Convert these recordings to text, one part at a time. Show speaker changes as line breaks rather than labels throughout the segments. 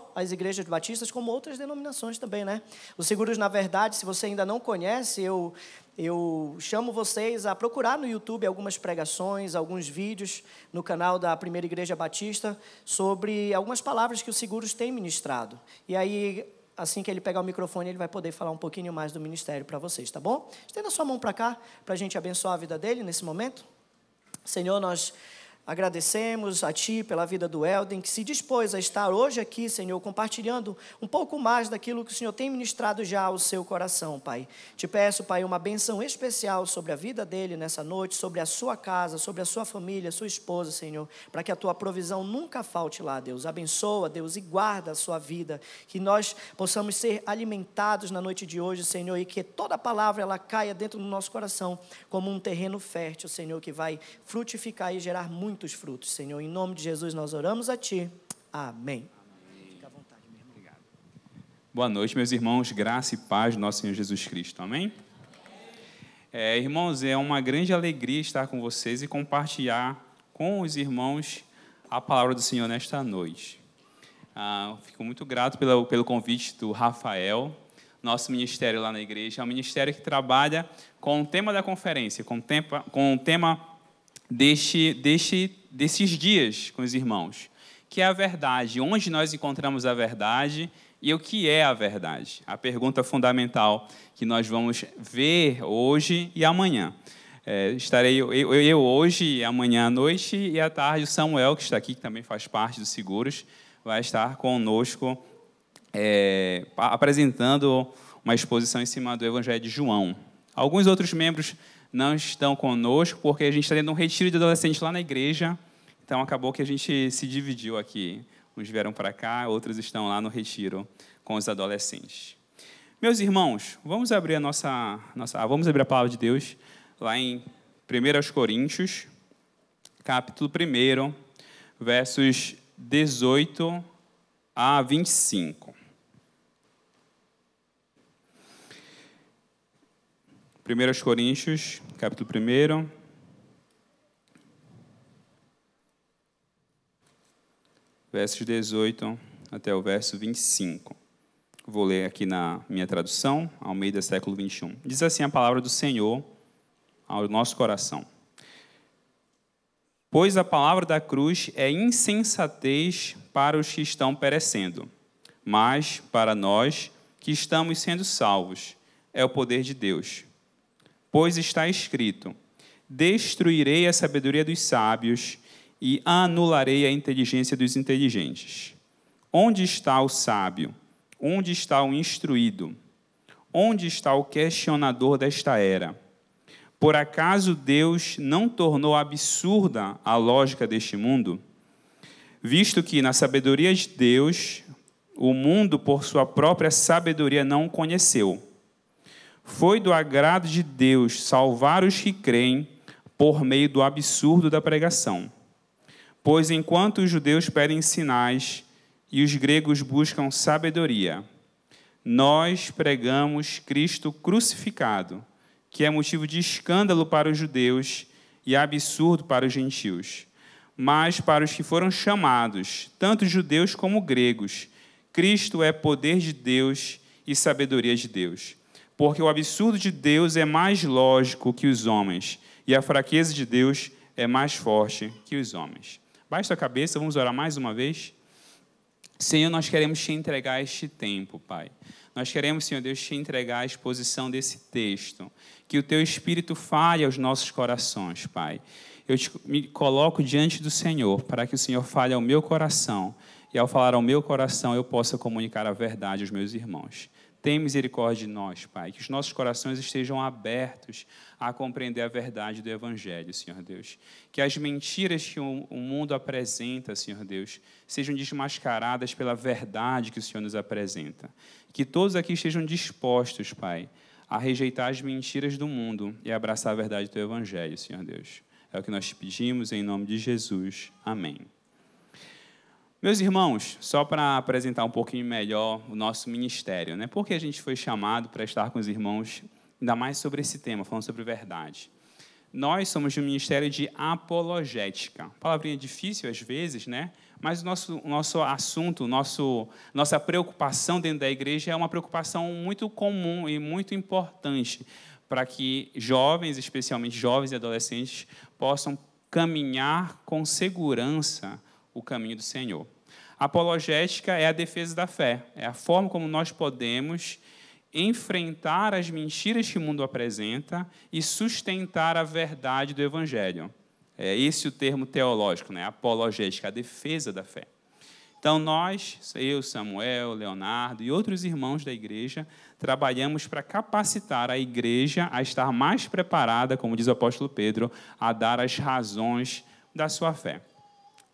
só as igrejas batistas, como outras denominações também, né? Os Seguros, na verdade, se você ainda não conhece, eu chamo vocês a procurar no YouTube algumas pregações, alguns vídeos no canal da Primeira Igreja Batista sobre algumas palavras que o Seguros tem ministrado. E aí, assim que ele pegar o microfone, ele vai poder falar um pouquinho mais do ministério para vocês, tá bom? Estenda sua mão para cá, para a gente abençoar a vida dele nesse momento. Senhor, nós agradecemos a Ti pela vida do Elden, que se dispôs a estar hoje aqui, Senhor, compartilhando um pouco mais daquilo que o Senhor tem ministrado já ao seu coração, Pai. Te peço, Pai, uma bênção especial sobre a vida dele nessa noite, sobre a sua casa, sobre a sua família, sua esposa, Senhor, para que a Tua provisão nunca falte lá, Deus. Abençoa, Deus, e guarda a sua vida, que nós possamos ser alimentados na noite de hoje, Senhor, e que toda palavra ela caia dentro do nosso coração como um terreno fértil, Senhor, que vai frutificar e gerar muitos frutos, Senhor. Em nome de Jesus nós oramos a Ti. Amém. Fica à vontade, meu irmão.
Obrigado. Boa noite, meus irmãos. Graça e paz do nosso Senhor Jesus Cristo. Amém? Irmãos, é uma grande alegria estar com vocês e compartilhar com os irmãos a palavra do Senhor nesta noite. Fico muito grato pelo convite do Rafael. Nosso ministério lá na igreja é um ministério que trabalha com o tema da conferência, com o tema desses dias com os irmãos, que é a verdade, onde nós encontramos a verdade e o que é a verdade. A pergunta fundamental que nós vamos ver hoje e amanhã. Estarei eu hoje e amanhã à noite, e à tarde o Samuel, que está aqui, que também faz parte dos Seguros, vai estar conosco apresentando uma exposição em cima do Evangelho de João. Alguns outros membros não estão conosco, porque a gente está tendo um retiro de adolescentes lá na igreja, então acabou que a gente se dividiu aqui. Uns vieram para cá, outros estão lá no retiro com os adolescentes. Meus irmãos, vamos abrir vamos abrir a palavra de Deus lá em 1 Coríntios, capítulo 1, versos 18 a 25. 1 Coríntios, capítulo 1, versos 18 até o verso 25. Vou ler aqui na minha tradução, Almeida, século 21. Diz assim a palavra do Senhor ao nosso coração. Pois a palavra da cruz é insensatez para os que estão perecendo, mas para nós que estamos sendo salvos, é o poder de Deus. Pois está escrito, destruirei a sabedoria dos sábios e anularei a inteligência dos inteligentes. Onde está o sábio? Onde está o instruído? Onde está o questionador desta era? Por acaso Deus não tornou absurda a lógica deste mundo? Visto que, na sabedoria de Deus, o mundo, por sua própria sabedoria, não o conheceu. Foi do agrado de Deus salvar os que creem por meio do absurdo da pregação. Pois enquanto os judeus pedem sinais e os gregos buscam sabedoria, nós pregamos Cristo crucificado, que é motivo de escândalo para os judeus e absurdo para os gentios. Mas para os que foram chamados, tanto judeus como gregos, Cristo é poder de Deus e sabedoria de Deus. Porque o absurdo de Deus é mais lógico que os homens, e a fraqueza de Deus é mais forte que os homens. Baixa a cabeça, vamos orar mais uma vez. Senhor, nós queremos te entregar este tempo, Pai. Nós queremos, Senhor Deus, te entregar a exposição desse texto. Que o Teu Espírito fale aos nossos corações, Pai. Me coloco diante do Senhor, para que o Senhor fale ao meu coração. E ao falar ao meu coração, eu possa comunicar a verdade aos meus irmãos. Tem misericórdia de nós, Pai, que os nossos corações estejam abertos a compreender a verdade do Evangelho, Senhor Deus. Que as mentiras que o mundo apresenta, Senhor Deus, sejam desmascaradas pela verdade que o Senhor nos apresenta. Que todos aqui estejam dispostos, Pai, a rejeitar as mentiras do mundo e abraçar a verdade do Teu Evangelho, Senhor Deus. É o que nós te pedimos, em nome de Jesus. Amém. Meus irmãos, só para apresentar um pouquinho melhor o nosso ministério, né? Porque a gente foi chamado para estar com os irmãos, ainda mais sobre esse tema, falando sobre verdade. nós somos de um ministério de apologética. Palavrinha difícil às vezes, né? Mas o nosso assunto, nossa preocupação dentro da igreja é uma preocupação muito comum e muito importante para que jovens, especialmente jovens e adolescentes, possam caminhar com segurança o caminho do Senhor. A apologética é a defesa da fé, é a forma como nós podemos enfrentar as mentiras que o mundo apresenta e sustentar a verdade do Evangelho. É esse o termo teológico, né? Apologética, a defesa da fé. Então, eu, Samuel, Leonardo e outros irmãos da igreja, trabalhamos para capacitar a igreja a estar mais preparada, como diz o apóstolo Pedro, a dar as razões da sua fé.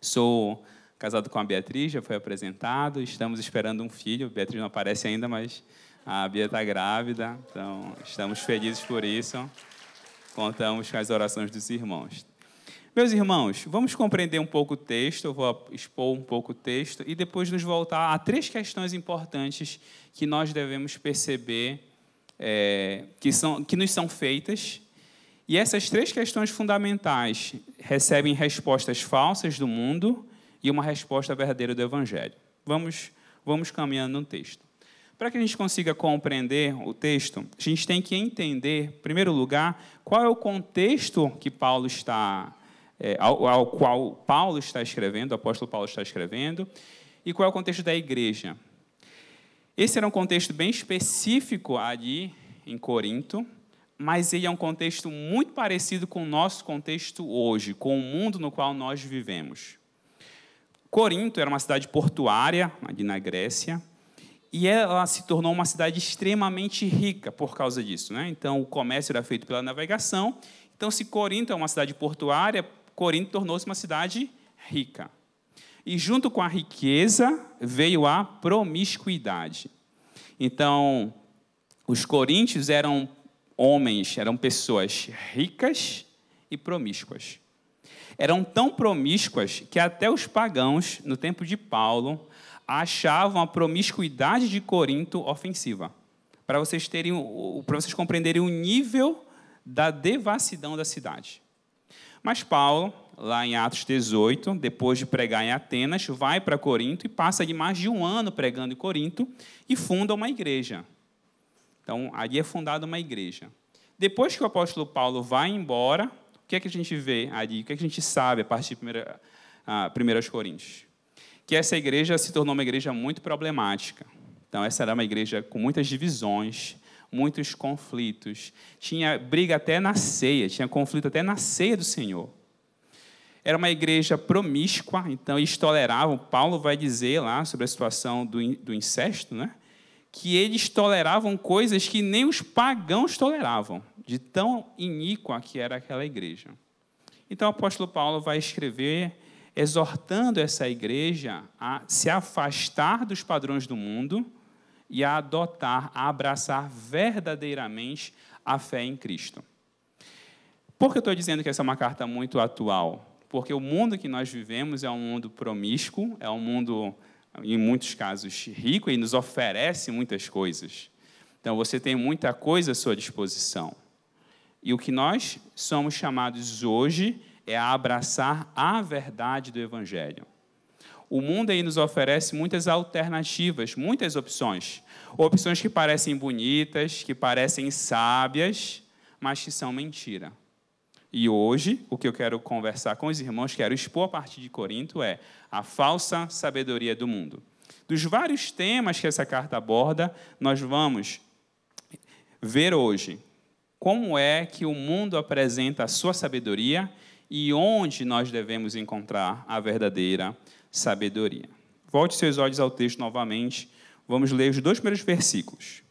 Sou casado com a Beatriz, já foi apresentado, estamos esperando um filho, a Beatriz não aparece ainda, mas a Bia está grávida, então estamos felizes por isso, contamos com as orações dos irmãos. Meus irmãos, vamos compreender um pouco o texto, eu vou expor um pouco o texto e depois nos voltar a 3 questões importantes que nós devemos perceber que nos são feitas. E essas 3 questões fundamentais recebem respostas falsas do mundo e uma resposta verdadeira do Evangelho. Vamos caminhando no texto. Para que a gente consiga compreender o texto, a gente tem que entender, em primeiro lugar, qual é o contexto que Paulo está ao qual Paulo está escrevendo, o apóstolo Paulo está escrevendo, e qual é o contexto da igreja. Esse era um contexto bem específico ali em Corinto, mas ele é um contexto muito parecido com o nosso contexto hoje, com o mundo no qual nós vivemos. Corinto era uma cidade portuária, ali na Grécia, e ela se tornou uma cidade extremamente rica por causa disso, né? Então, o comércio era feito pela navegação. Então, se Corinto é uma cidade portuária, Corinto tornou-se uma cidade rica. E, junto com a riqueza, veio a promiscuidade. Então, os coríntios eram pessoas ricas e promíscuas. Eram tão promíscuas que até os pagãos, no tempo de Paulo, achavam a promiscuidade de Corinto ofensiva. Para vocês compreenderem o nível da devassidão da cidade. Mas Paulo, lá em Atos 18, depois de pregar em Atenas, vai para Corinto e passa ali mais de 1 ano pregando em Corinto e funda uma igreja. Então, ali é fundada uma igreja. Depois que o apóstolo Paulo vai embora, o que é que a gente vê ali? O que é que a gente sabe a partir de 1 Coríntios? Que essa igreja se tornou uma igreja muito problemática. Então, essa era uma igreja com muitas divisões, muitos conflitos. Tinha briga até na ceia, tinha conflito até na ceia do Senhor. Era uma igreja promíscua, então eles toleravam. Paulo vai dizer lá sobre a situação do incesto, né? Que eles toleravam coisas que nem os pagãos toleravam, de tão iníqua que era aquela igreja. Então, o apóstolo Paulo vai escrever exortando essa igreja a se afastar dos padrões do mundo e a abraçar verdadeiramente a fé em Cristo. Por que eu estou dizendo que essa é uma carta muito atual? Porque o mundo que nós vivemos é um mundo promíscuo, é um mundo, em muitos casos, rico e nos oferece muitas coisas. Então, você tem muita coisa à sua disposição. E o que nós somos chamados hoje é a abraçar a verdade do Evangelho. O mundo aí nos oferece muitas alternativas, muitas opções. Opções que parecem bonitas, que parecem sábias, mas que são mentira. E hoje, o que eu quero conversar com os irmãos, quero expor a partir de Corinto, é a falsa sabedoria do mundo. Dos vários temas que essa carta aborda, nós vamos ver hoje como é que o mundo apresenta a sua sabedoria e onde nós devemos encontrar a verdadeira sabedoria. Volte seus olhos ao texto novamente. Vamos ler os 2 primeiros versículos.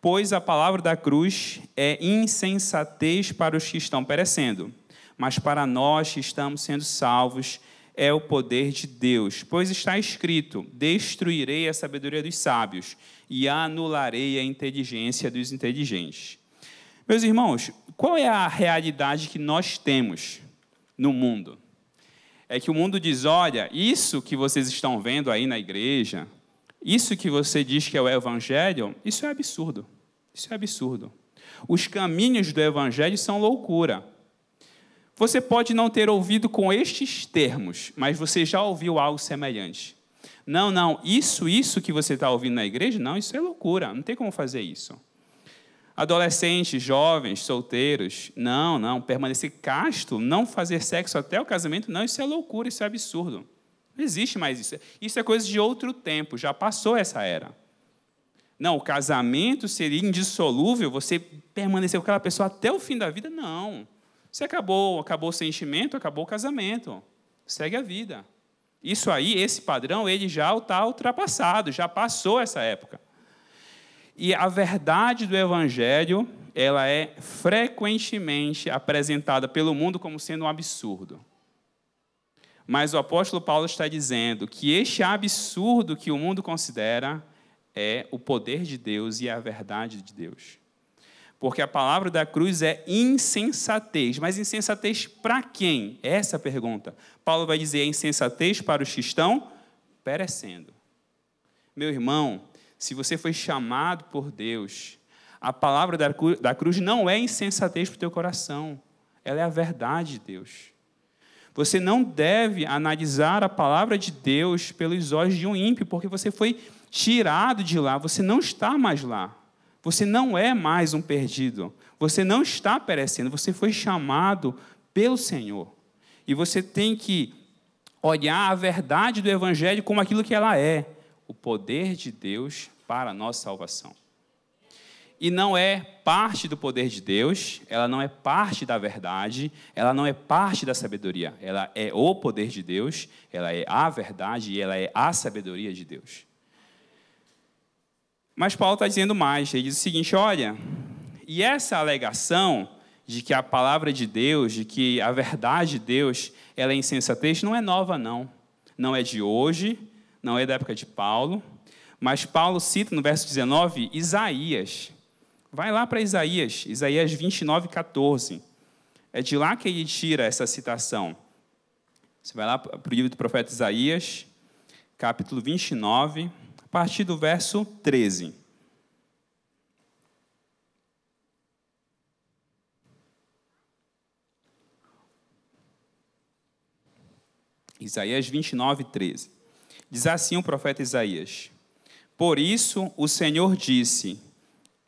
Pois a palavra da cruz é insensatez para os que estão perecendo, mas para nós que estamos sendo salvos é o poder de Deus. Pois está escrito, destruirei a sabedoria dos sábios e anularei a inteligência dos inteligentes. Meus irmãos, qual é a realidade que nós temos no mundo? É que o mundo diz, olha, isso que vocês estão vendo aí na igreja, isso que você diz que é o Evangelho, isso é absurdo. Isso é absurdo. Os caminhos do Evangelho são loucura. Você pode não ter ouvido com estes termos, mas você já ouviu algo semelhante. Não, isso que você está ouvindo na igreja, não, isso é loucura, não tem como fazer isso. Adolescentes, jovens, solteiros, não, permanecer casto, não fazer sexo até o casamento, não, isso é loucura, isso é absurdo. Não existe mais isso. Isso é coisa de outro tempo, já passou essa era. Não, o casamento seria indissolúvel, você permanecer com aquela pessoa até o fim da vida, não. Você acabou o sentimento, acabou o casamento. Segue a vida. Isso aí, esse padrão, ele já está ultrapassado, já passou essa época. E a verdade do Evangelho, ela é frequentemente apresentada pelo mundo como sendo um absurdo. Mas o apóstolo Paulo está dizendo que este absurdo que o mundo considera é o poder de Deus e a verdade de Deus. Porque a palavra da cruz é insensatez. Mas insensatez para quem? Essa é a pergunta. Paulo vai dizer, é insensatez para os que estão perecendo. Meu irmão, se você foi chamado por Deus, a palavra da cruz não é insensatez para o teu coração. Ela é a verdade de Deus. Você não deve analisar a palavra de Deus pelos olhos de um ímpio, porque você foi tirado de lá, você não está mais lá. Você não é mais um perdido. Você não está perecendo. Você foi chamado pelo Senhor. E você tem que olhar a verdade do Evangelho como aquilo que ela é. O poder de Deus para a nossa salvação. E não é parte do poder de Deus, ela não é parte da verdade, ela não é parte da sabedoria. Ela é o poder de Deus, ela é a verdade e ela é a sabedoria de Deus. Mas Paulo está dizendo mais, ele diz o seguinte, olha, e essa alegação de que a palavra de Deus, de que a verdade de Deus, ela é insensatez, não é nova, não. Não é de hoje, não é da época de Paulo, mas Paulo cita no verso 19, Isaías. Vai lá para Isaías 29, 14. É de lá que ele tira essa citação. Você vai lá para o livro do profeta Isaías, capítulo 29, a partir do verso 13. Isaías 29, 13. Diz assim o profeta Isaías: Por isso o Senhor disse,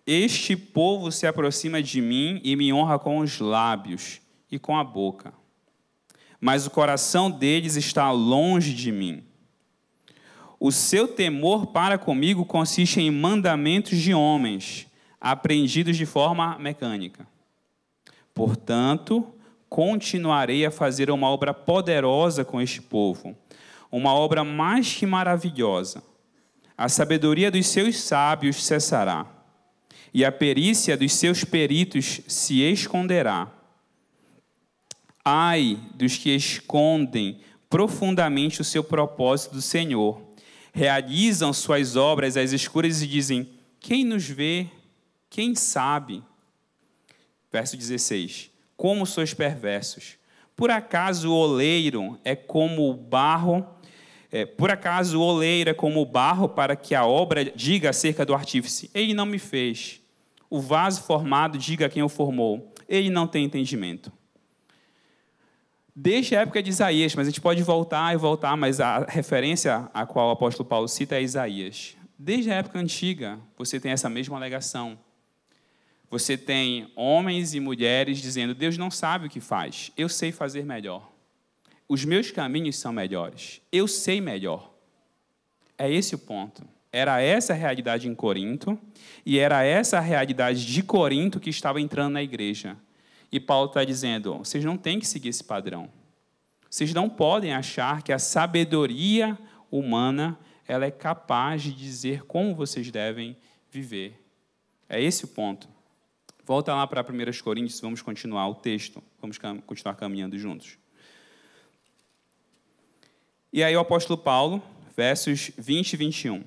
este povo se aproxima de mim e me honra com os lábios e com a boca, mas o coração deles está longe de mim. O seu temor para comigo consiste em mandamentos de homens, aprendidos de forma mecânica. Portanto, continuarei a fazer uma obra poderosa com este povo, uma obra mais que maravilhosa. A sabedoria dos seus sábios cessará, e a perícia dos seus peritos se esconderá. Ai dos que escondem profundamente o seu propósito do Senhor, realizam suas obras às escuras e dizem, quem nos vê, quem sabe? Verso 16, como sois perversos, por acaso o oleiro é como o barro, para que a obra diga acerca do artífice, ele não me fez. O vaso formado diga a quem o formou, ele não tem entendimento. Desde a época de Isaías, mas a gente pode voltar e voltar, mas a referência a qual o apóstolo Paulo cita é Isaías. Desde a época antiga, você tem essa mesma alegação. Você tem homens e mulheres dizendo, Deus não sabe o que faz, eu sei fazer melhor. Os meus caminhos são melhores, eu sei melhor. É esse o ponto. Era essa a realidade em Corinto, e era essa a realidade de Corinto que estava entrando na igreja. E Paulo está dizendo, vocês não têm que seguir esse padrão. Vocês não podem achar que a sabedoria humana ela é capaz de dizer como vocês devem viver. É esse o ponto. Volta lá para 1 Coríntios, vamos continuar o texto. Vamos continuar caminhando juntos. E aí o apóstolo Paulo, versos 20 e 21.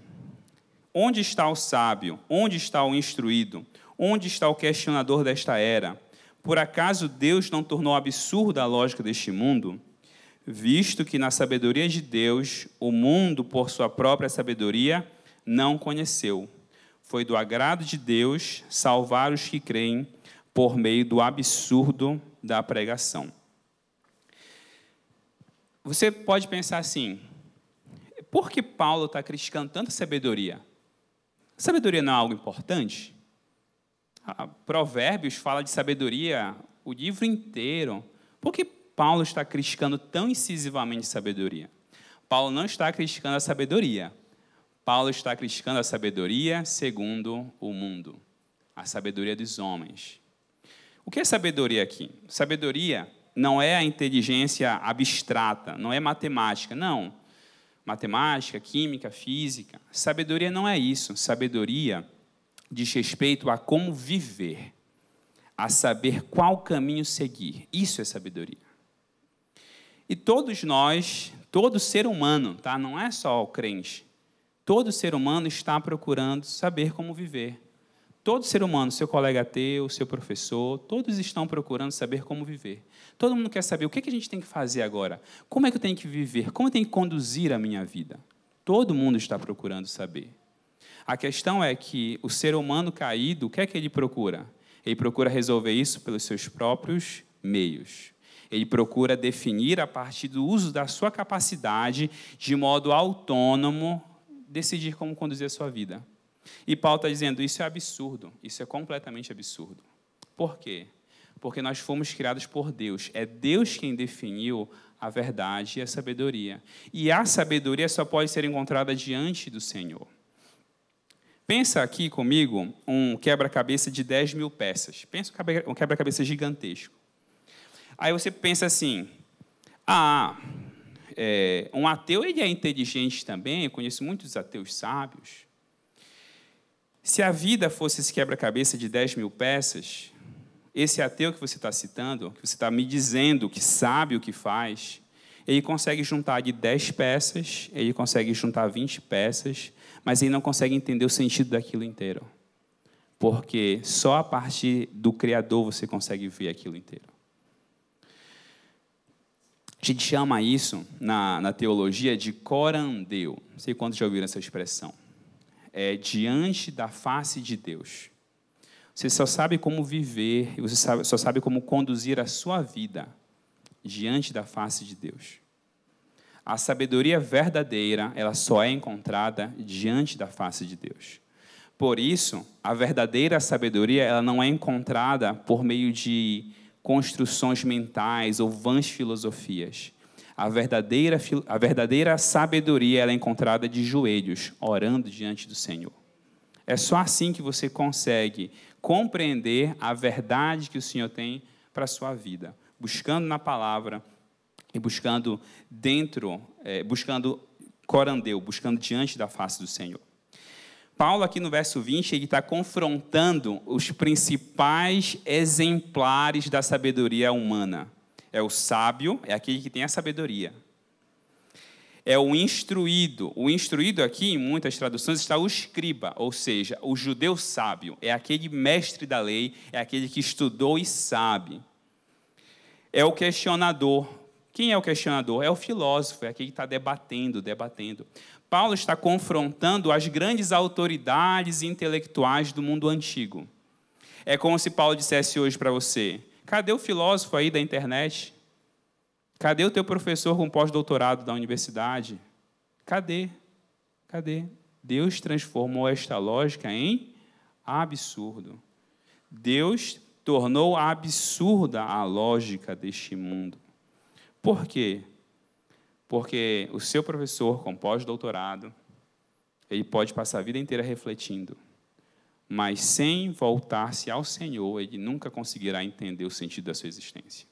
Onde está o sábio? Onde está o instruído? Onde está o questionador desta era? Por acaso Deus não tornou absurda a lógica deste mundo? Visto que na sabedoria de Deus, o mundo, por sua própria sabedoria, não conheceu. Foi do agrado de Deus salvar os que creem por meio do absurdo da pregação. Você pode pensar assim, por que Paulo está criticando tanta sabedoria? Sabedoria não é algo importante? Provérbios fala de sabedoria o livro inteiro. Por que Paulo está criticando tão incisivamente sabedoria? Paulo não está criticando a sabedoria. Paulo está criticando a sabedoria segundo o mundo, a sabedoria dos homens. O que é sabedoria aqui? Sabedoria não é a inteligência abstrata, não é matemática, não. Matemática, química, física. Sabedoria não é isso. Sabedoria diz respeito a como viver, a saber qual caminho seguir. Isso é sabedoria. E todos nós, todo ser humano, tá? Não é só o crente, todo ser humano está procurando saber como viver. Todo ser humano, seu colega teu, seu professor, todos estão procurando saber como viver. Todo mundo quer saber o que a gente tem que fazer agora. Como é que eu tenho que viver? Como eu tenho que conduzir a minha vida? Todo mundo está procurando saber. A questão é que o ser humano caído, o que é que ele procura? Ele procura resolver isso pelos seus próprios meios. Ele procura definir, a partir do uso da sua capacidade, de modo autônomo, decidir como conduzir a sua vida. E Paulo está dizendo, isso é absurdo, isso é completamente absurdo. Por quê? Porque nós fomos criados por Deus. É Deus quem definiu a verdade e a sabedoria. E a sabedoria só pode ser encontrada diante do Senhor. Pensa aqui comigo um quebra-cabeça de 10 mil peças. Pensa um quebra-cabeça gigantesco. Aí você pensa assim, um ateu ele é inteligente também, eu conheço muitos ateus sábios. Se a vida fosse esse quebra-cabeça de 10 mil peças, esse ateu que você está citando, que você está me dizendo que sabe o que faz, ele consegue juntar de 10 peças, ele consegue juntar 20 peças, mas ele não consegue entender o sentido daquilo inteiro. Porque só a partir do Criador você consegue ver aquilo inteiro. A gente chama isso, na teologia, de corandeu. Não sei quantos já ouviram essa expressão. É diante da face de Deus. Você só sabe como viver, você só sabe como conduzir a sua vida diante da face de Deus. A sabedoria verdadeira, ela só é encontrada diante da face de Deus. Por isso, a verdadeira sabedoria, ela não é encontrada por meio de construções mentais ou vãs filosofias. A verdadeira sabedoria ela é encontrada de joelhos, orando diante do Senhor. É só assim que você consegue compreender a verdade que o Senhor tem para a sua vida. Buscando na palavra e buscando buscando corandeu, buscando diante da face do Senhor. Paulo, aqui no verso 20, ele está confrontando os principais exemplares da sabedoria humana. É o sábio, é aquele que tem a sabedoria. É o instruído. O instruído aqui, em muitas traduções, está o escriba, ou seja, o judeu sábio. É aquele mestre da lei, é aquele que estudou e sabe. É o questionador. Quem é o questionador? É o filósofo, é aquele que está debatendo. Paulo está confrontando as grandes autoridades intelectuais do mundo antigo. É como se Paulo dissesse hoje para você, cadê o filósofo aí da internet? Cadê o teu professor com pós-doutorado da universidade? Cadê? Deus transformou esta lógica em absurdo. Deus tornou absurda a lógica deste mundo. Por quê? Porque o seu professor com pós-doutorado, ele pode passar a vida inteira refletindo, mas sem voltar-se ao Senhor, ele nunca conseguirá entender o sentido da sua existência.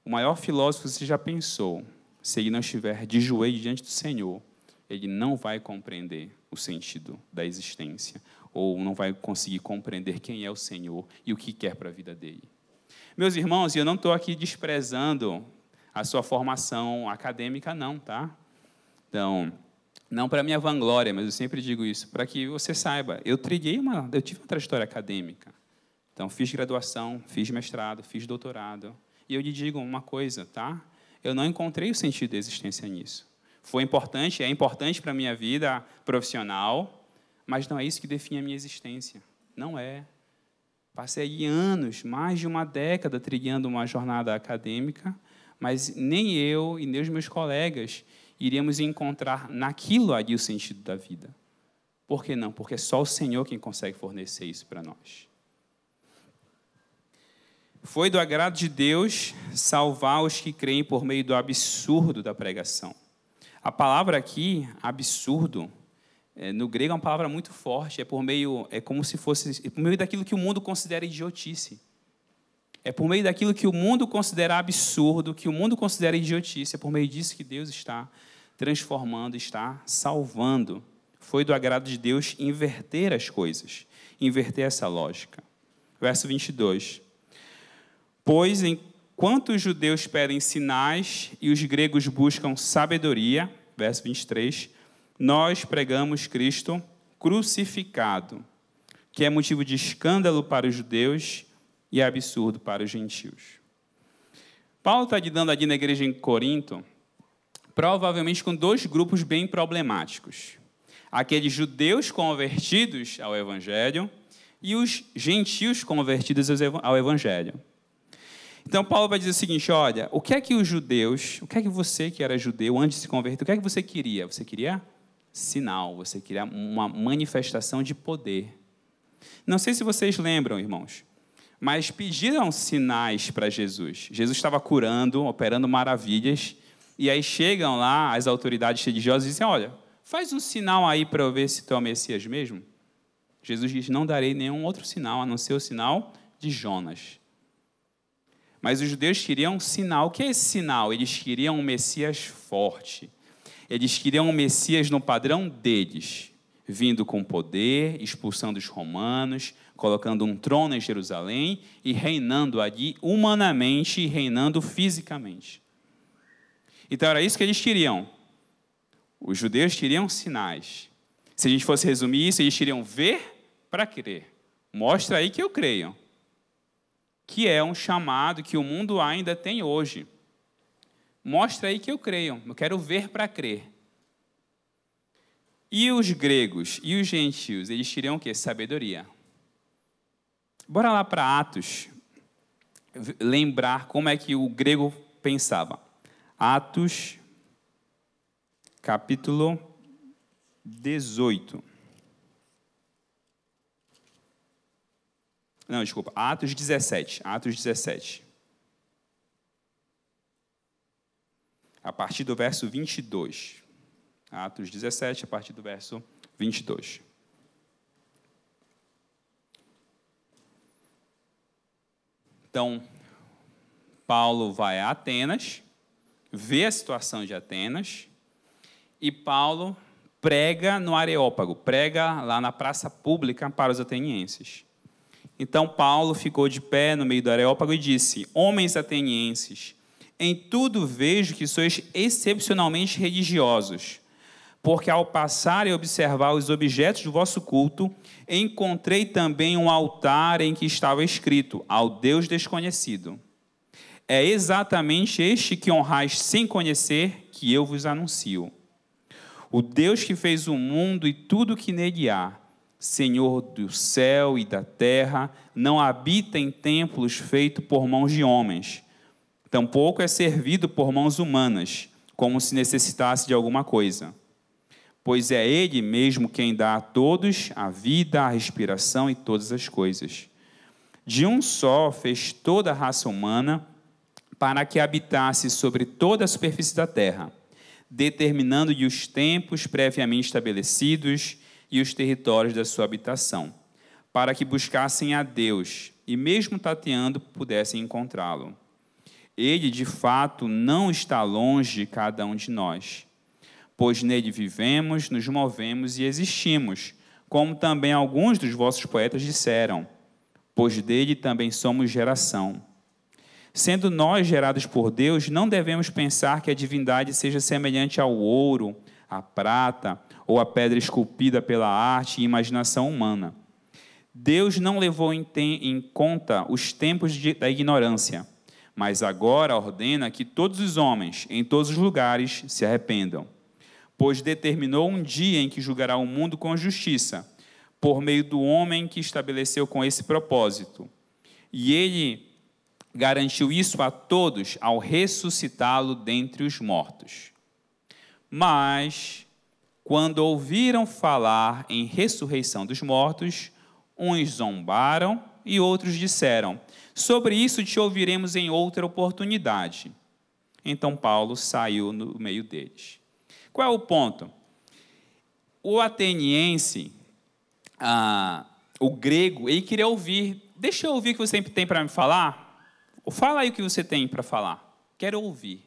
O maior filósofo que você já pensou, se ele não estiver de joelho diante do Senhor, ele não vai compreender o sentido da existência, ou não vai conseguir compreender quem é o Senhor e o que quer para a vida dele. Meus irmãos, eu não estou aqui desprezando a sua formação acadêmica, não, tá? Então, não para minha vanglória, mas eu sempre digo isso, para que você saiba, eu tive uma trajetória acadêmica. Então, fiz graduação, fiz mestrado, fiz doutorado. E eu lhe digo uma coisa, tá? Eu não encontrei o sentido da existência nisso. Foi importante, é importante para a minha vida profissional, mas não é isso que define a minha existência. Não é. Passei anos, mais de uma década, trilhando uma jornada acadêmica, mas nem eu e nem os meus colegas iríamos encontrar naquilo ali o sentido da vida. Por que não? Porque é só o Senhor quem consegue fornecer isso para nós. Foi do agrado de Deus salvar os que creem por meio do absurdo da pregação. A palavra aqui, absurdo, no grego é uma palavra muito forte, é como se fosse por meio daquilo que o mundo considera idiotice. É por meio daquilo que o mundo considera absurdo, que o mundo considera idiotice, é por meio disso que Deus está transformando, está salvando. Foi do agrado de Deus inverter as coisas, inverter essa lógica. Verso 22. Pois, enquanto os judeus pedem sinais e os gregos buscam sabedoria, verso 23, nós pregamos Cristo crucificado, que é motivo de escândalo para os judeus e absurdo para os gentios. Paulo está lidando ali na igreja em Corinto, provavelmente com dois grupos bem problemáticos. Aqueles judeus convertidos ao Evangelho e os gentios convertidos ao Evangelho. Então, Paulo vai dizer o seguinte, olha, o que é que os judeus, o que é que você que era judeu antes de se converter, o que é que você queria? Você queria sinal, você queria uma manifestação de poder. Não sei se vocês lembram, irmãos, mas pediram sinais para Jesus. Jesus estava curando, operando maravilhas, e aí chegam lá as autoridades religiosas e dizem, olha, faz um sinal aí para eu ver se tu é o Messias mesmo. Jesus diz, não darei nenhum outro sinal, a não ser o sinal de Jonas. Mas os judeus queriam um sinal. O que é esse sinal? Eles queriam um Messias forte. Eles queriam um Messias no padrão deles, vindo com poder, expulsando os romanos, colocando um trono em Jerusalém e reinando ali humanamente e reinando fisicamente. Então era isso que eles queriam. Os judeus queriam sinais. Se a gente fosse resumir isso, eles queriam ver para crer. Mostra aí que eu creio. Que é um chamado que o mundo ainda tem hoje. Mostra aí que eu creio. Eu quero ver para crer. E os gregos e os gentios, eles queriam o quê? Sabedoria. Bora lá para Atos, lembrar como é que o grego pensava. Atos, capítulo 18. Não, desculpa, Atos 17. Atos 17. A partir do verso 22. Atos 17, a partir do verso 22. Então, Paulo vai a Atenas, vê a situação de Atenas, e Paulo prega no Areópago, prega lá na praça pública para os atenienses. Então, Paulo ficou de pé no meio do Areópago e disse, homens atenienses, em tudo vejo que sois excepcionalmente religiosos, porque ao passar e observar os objetos do vosso culto, encontrei também um altar em que estava escrito, ao Deus desconhecido. É exatamente este que honrais sem conhecer, que eu vos anuncio. O Deus que fez o mundo e tudo que nele há, Senhor do céu e da terra, não habita em templos feitos por mãos de homens, tampouco é servido por mãos humanas, como se necessitasse de alguma coisa. Pois é Ele mesmo quem dá a todos a vida, a respiração e todas as coisas. De um só fez toda a raça humana, para que habitasse sobre toda a superfície da terra, determinando-lhe os tempos previamente estabelecidos e os territórios da sua habitação, para que buscassem a Deus e, mesmo tateando, pudessem encontrá-lo. Ele, de fato, não está longe de cada um de nós, pois nele vivemos, nos movemos e existimos, como também alguns dos vossos poetas disseram, pois dele também somos geração. Sendo nós gerados por Deus, não devemos pensar que a divindade seja semelhante ao ouro, à prata ou à pedra esculpida pela arte e imaginação humana. Deus não levou em conta os tempos da ignorância, mas agora ordena que todos os homens, em todos os lugares, se arrependam. Pois determinou um dia em que julgará o mundo com justiça, por meio do homem que estabeleceu com esse propósito. E ele garantiu isso a todos ao ressuscitá-lo dentre os mortos. Mas, quando ouviram falar em ressurreição dos mortos, uns zombaram e outros disseram: sobre isso te ouviremos em outra oportunidade. Então Paulo saiu no meio deles. Qual é o ponto? O ateniense, o grego, ele queria ouvir. Deixa eu ouvir o que você tem para me falar. Fala aí o que você tem para falar. Quero ouvir.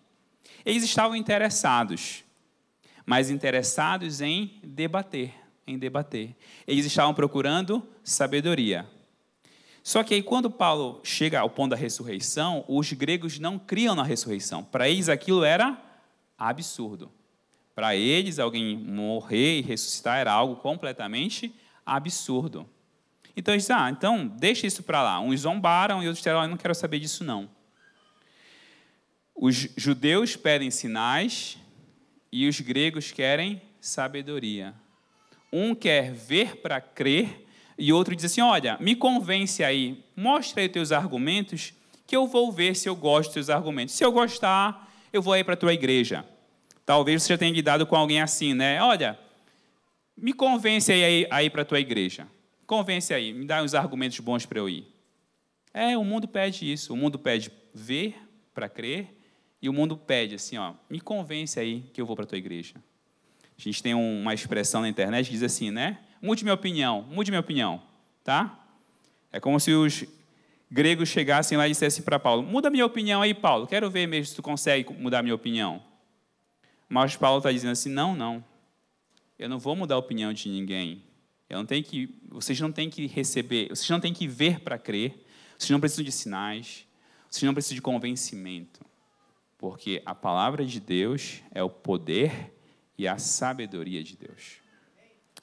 Eles estavam interessados, mas interessados em debater. Eles estavam procurando sabedoria. Só que aí, quando Paulo chega ao ponto da ressurreição, os gregos não criam na ressurreição. Para eles, aquilo era absurdo. Para eles, alguém morrer e ressuscitar era algo completamente absurdo. Então, eles disseram, então, deixa isso para lá. Uns zombaram e outros disseram, eu não quero saber disso, não. Os judeus pedem sinais e os gregos querem sabedoria. Um quer ver para crer e outro diz assim, olha, me convence aí, mostra aí os teus argumentos, que eu vou ver se eu gosto dos teus argumentos. Se eu gostar, eu vou aí para a tua igreja. Talvez você já tenha lidado com alguém assim, né? Olha, me convence aí para a tua igreja. Convence aí, me dá uns argumentos bons para eu ir. O mundo pede isso. O mundo pede ver para crer e o mundo pede assim, ó, me convence aí que eu vou para a tua igreja. A gente tem uma expressão na internet que diz assim, né? Mude minha opinião, tá? É como se os gregos chegassem lá e dissessem para Paulo, muda minha opinião aí, Paulo, quero ver mesmo se tu consegue mudar minha opinião. Mas Paulo está dizendo assim, não, eu não vou mudar a opinião de ninguém. Vocês não têm que receber, vocês não têm que ver para crer, vocês não precisam de sinais, vocês não precisam de convencimento, porque a palavra de Deus é o poder e a sabedoria de Deus.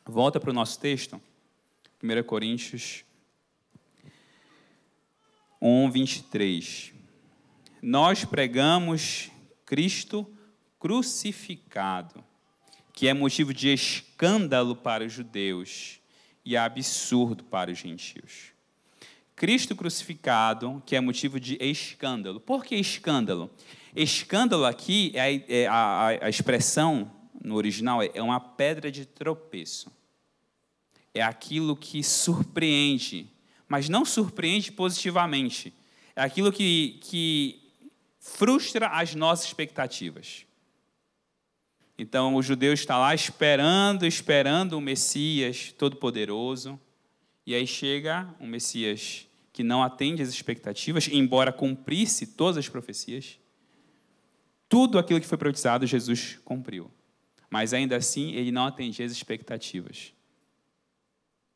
Volta para o nosso texto, 1 Coríntios 1, 23. Nós pregamos Cristo crucificado, que é motivo de escândalo para os judeus e absurdo para os gentios. Cristo crucificado, que é motivo de escândalo. Por que escândalo? Escândalo aqui, a expressão no original é uma pedra de tropeço. É aquilo que surpreende, mas não surpreende positivamente. É aquilo que frustra as nossas expectativas. Então, o judeu está lá esperando o Messias Todo-Poderoso, e aí chega um Messias que não atende às expectativas, embora cumprisse todas as profecias. Tudo aquilo que foi profetizado, Jesus cumpriu. Mas, ainda assim, ele não atendia às expectativas.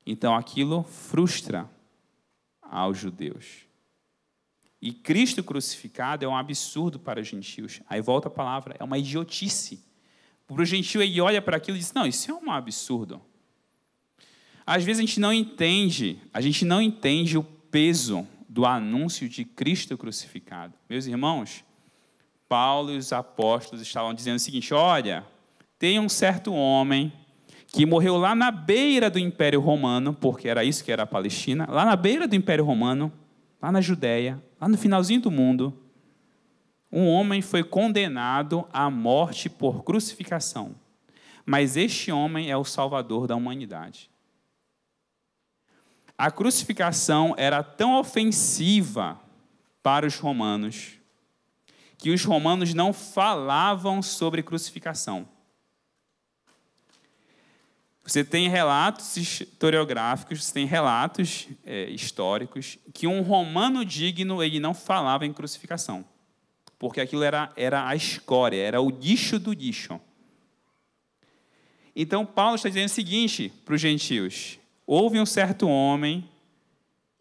Então, aquilo frustra aos judeus. E Cristo crucificado é um absurdo para os gentios. Aí volta a palavra, é uma idiotice. Para o gentio, ele olha para aquilo e diz, não, isso é um absurdo. Às vezes a gente não entende o peso do anúncio de Cristo crucificado. Meus irmãos, Paulo e os apóstolos estavam dizendo o seguinte, olha, tem um certo homem que morreu lá na beira do Império Romano, porque era isso que era a Palestina, lá na beira do Império Romano, lá na Judéia, lá no finalzinho do mundo, um homem foi condenado à morte por crucificação. Mas este homem é o Salvador da humanidade. A crucificação era tão ofensiva para os romanos que os romanos não falavam sobre crucificação. Você tem relatos historiográficos, você tem relatos históricos que um romano digno ele não falava em crucificação. Porque aquilo era a escória, era o lixo do lixo. Então, Paulo está dizendo o seguinte para os gentios. Houve um certo homem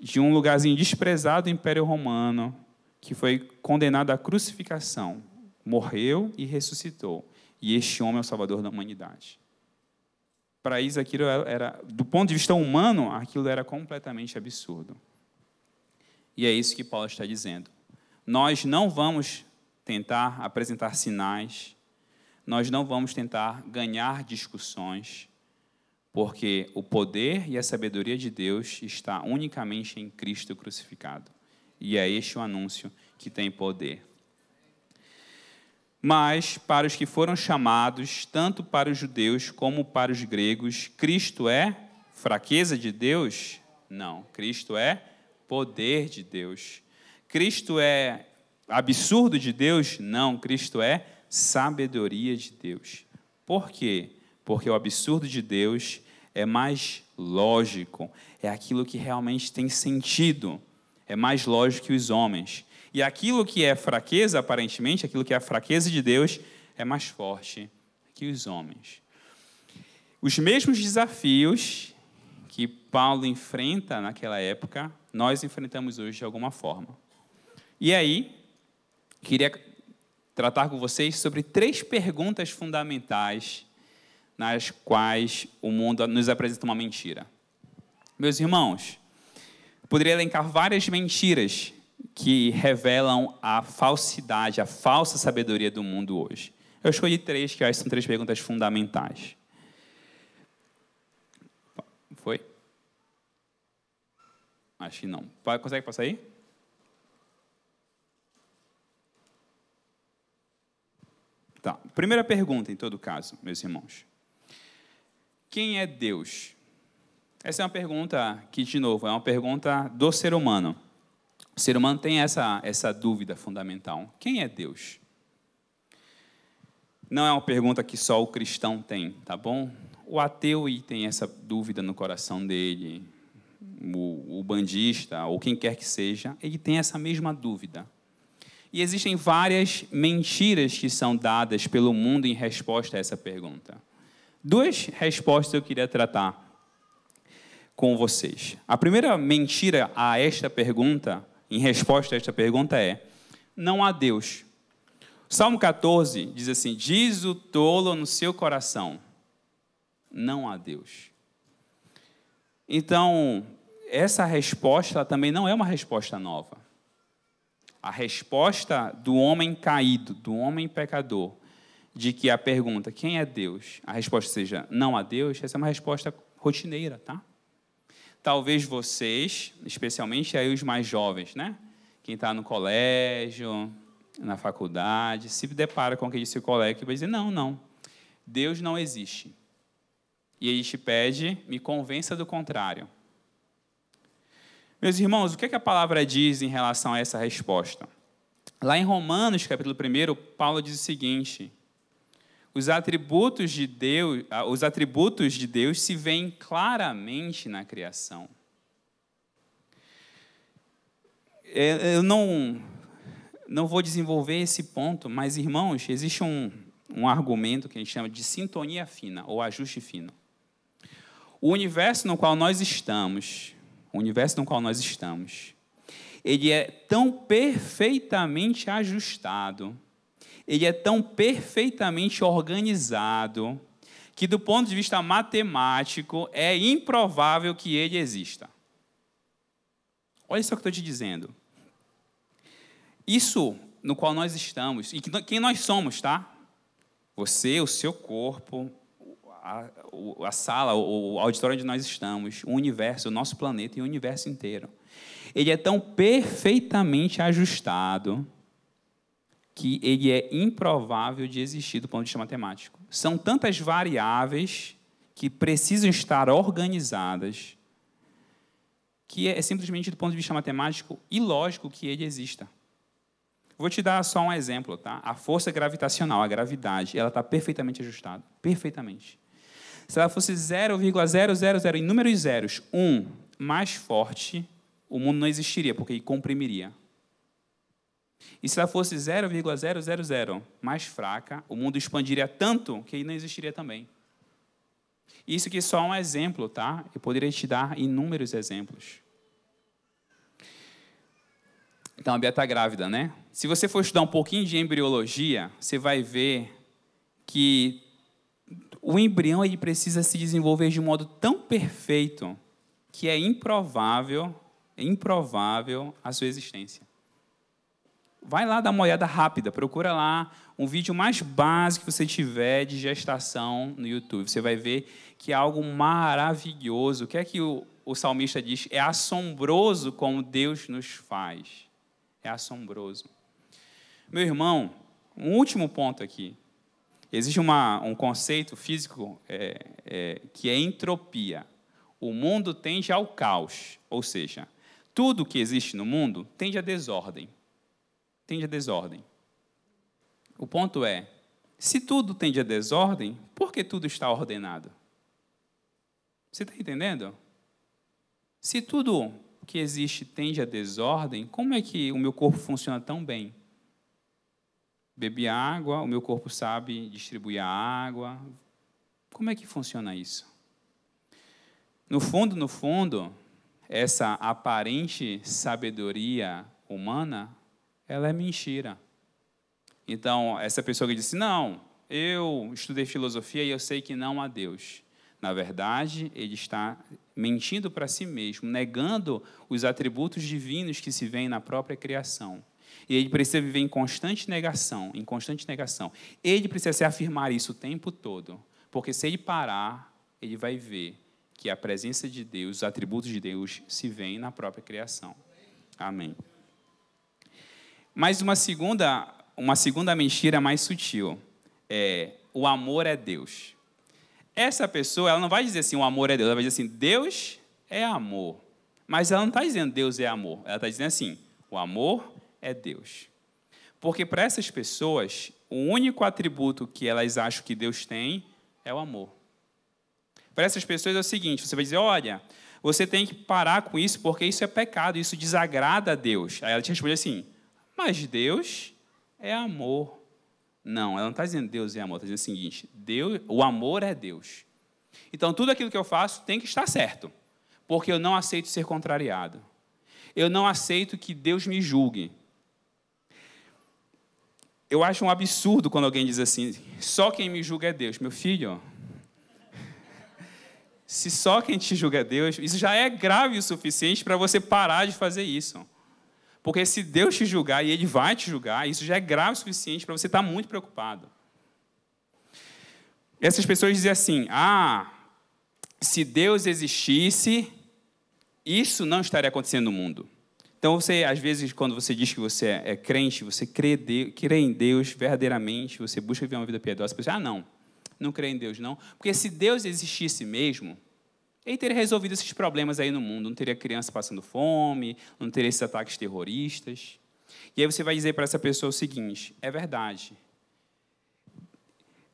de um lugarzinho desprezado do Império Romano que foi condenado à crucificação. Morreu e ressuscitou. E este homem é o Salvador da humanidade. Para eles, aquilo era, do ponto de vista humano, aquilo era completamente absurdo. E é isso que Paulo está dizendo. Nós não vamos tentar apresentar sinais, nós não vamos tentar ganhar discussões, porque o poder e a sabedoria de Deus está unicamente em Cristo crucificado. E é este o anúncio que tem poder. Mas, para os que foram chamados, tanto para os judeus como para os gregos, Cristo é fraqueza de Deus? Não, Cristo é poder de Deus. Cristo é absurdo de Deus? Não, Cristo é sabedoria de Deus. Por quê? Porque o absurdo de Deus é mais lógico, é aquilo que realmente tem sentido, é mais lógico que os homens. E aquilo que é fraqueza, aparentemente, aquilo que é a fraqueza de Deus, é mais forte que os homens. Os mesmos desafios que Paulo enfrenta naquela época, nós enfrentamos hoje de alguma forma. E aí, queria tratar com vocês sobre 3 perguntas fundamentais nas quais o mundo nos apresenta uma mentira. Meus irmãos, eu poderia elencar várias mentiras que revelam a falsidade, a falsa sabedoria do mundo hoje. Eu escolhi 3, que eu acho que são 3 perguntas fundamentais. Foi? Acho que não. Consegue passar aí? Tá. Primeira pergunta, em todo caso, meus irmãos. Quem é Deus? Essa é uma pergunta que, de novo, é uma pergunta do ser humano. O ser humano tem essa dúvida fundamental. Quem é Deus? Não é uma pergunta que só o cristão tem, tá bom? O ateu tem essa dúvida no coração dele, o bandista, ou quem quer que seja, ele tem essa mesma dúvida. E existem várias mentiras que são dadas pelo mundo em resposta a essa pergunta. 2 respostas eu queria tratar com vocês. A primeira mentira a esta pergunta, em resposta a esta pergunta, é: não há Deus. Salmo 14 diz assim: diz o tolo no seu coração, não há Deus. Então, essa resposta também não é uma resposta nova. A resposta do homem caído, do homem pecador, de que a pergunta, quem é Deus? A resposta seja, não há Deus, essa é uma resposta rotineira, tá? Talvez vocês, especialmente aí os mais jovens, né? Quem está no colégio, na faculdade, se depara com aquele seu colega que vai dizer, não, Deus não existe. E ele te pede, me convença do contrário. Meus irmãos, o que a palavra diz em relação a essa resposta? Lá em Romanos, capítulo 1, Paulo diz o seguinte: os atributos de Deus se veem claramente na criação. Eu não vou desenvolver esse ponto, mas, irmãos, existe um argumento que a gente chama de sintonia fina, ou ajuste fino. O universo no qual nós estamos, ele é tão perfeitamente ajustado, ele é tão perfeitamente organizado, que do ponto de vista matemático é improvável que ele exista. Olha só o que eu estou te dizendo. Isso no qual nós estamos, e quem nós somos, tá? Você, o seu corpo, a sala, o auditório onde nós estamos, o universo, o nosso planeta e o universo inteiro. Ele é tão perfeitamente ajustado que ele é improvável de existir do ponto de vista matemático. São tantas variáveis que precisam estar organizadas que é simplesmente, do ponto de vista matemático, ilógico que ele exista. Vou te dar só um exemplo, tá? A força gravitacional, a gravidade, ela está perfeitamente ajustada. Perfeitamente. Se ela fosse 0,000 em números zeros, 1 mais forte, o mundo não existiria, porque ele comprimiria. E se ela fosse 0,000 mais fraca, o mundo expandiria tanto que ele não existiria também. Isso aqui é só um exemplo, tá? Eu poderia te dar inúmeros exemplos. Então, a Bia está grávida, né? Se você for estudar um pouquinho de embriologia, você vai ver que o embrião ele precisa se desenvolver de um modo tão perfeito que é improvável a sua existência. Vai lá dar uma olhada rápida, procura lá um vídeo mais básico que você tiver de gestação no YouTube. Você vai ver que é algo maravilhoso. O que é que o salmista diz? É assombroso como Deus nos faz. É assombroso. Meu irmão, um último ponto aqui. Existe um conceito físico que é entropia. O mundo tende ao caos, ou seja, tudo que existe no mundo tende à desordem. Tende à desordem. O ponto é, se tudo tende à desordem, por que tudo está ordenado? Você está entendendo? Se tudo que existe tende à desordem, como é que o meu corpo funciona tão bem? Bebi água, o meu corpo sabe distribuir a água. Como é que funciona isso? No fundo, essa aparente sabedoria humana, ela é mentira. Então, essa pessoa que disse, não, eu estudei filosofia e eu sei que não há Deus. Na verdade, ele está mentindo para si mesmo, negando os atributos divinos que se veem na própria criação. E ele precisa viver em constante negação, em constante negação. Ele precisa se afirmar isso o tempo todo, porque se ele parar, ele vai ver que a presença de Deus, os atributos de Deus se veem na própria criação. Amém. Mas uma segunda mentira mais sutil é o amor é Deus. Essa pessoa, ela não vai dizer assim, o amor é Deus, ela vai dizer assim, Deus é amor. Mas ela não está dizendo Deus é amor, ela está dizendo assim, o amor é Deus. Porque para essas pessoas, o único atributo que elas acham que Deus tem é o amor. Para essas pessoas é o seguinte, você vai dizer, olha, você tem que parar com isso porque isso é pecado, isso desagrada a Deus. Aí ela te responde assim, mas Deus é amor. Não, ela não está dizendo Deus é amor, está dizendo o seguinte, o amor é Deus. Então, tudo aquilo que eu faço tem que estar certo, porque eu não aceito ser contrariado. Eu não aceito que Deus me julgue. Eu acho um absurdo quando alguém diz assim, só quem me julga é Deus. Meu filho, se só quem te julga é Deus, isso já é grave o suficiente para você parar de fazer isso. Porque se Deus te julgar, e Ele vai te julgar, isso já é grave o suficiente para você estar muito preocupado. Essas pessoas dizem assim, se Deus existisse, isso não estaria acontecendo no mundo. Então, você, às vezes, quando você diz que você é crente, você crê em Deus verdadeiramente, você busca viver uma vida piedosa, você pensa, não crê em Deus, não. Porque se Deus existisse mesmo, Ele teria resolvido esses problemas aí no mundo. Não teria criança passando fome, não teria esses ataques terroristas. E aí você vai dizer para essa pessoa o seguinte, é verdade.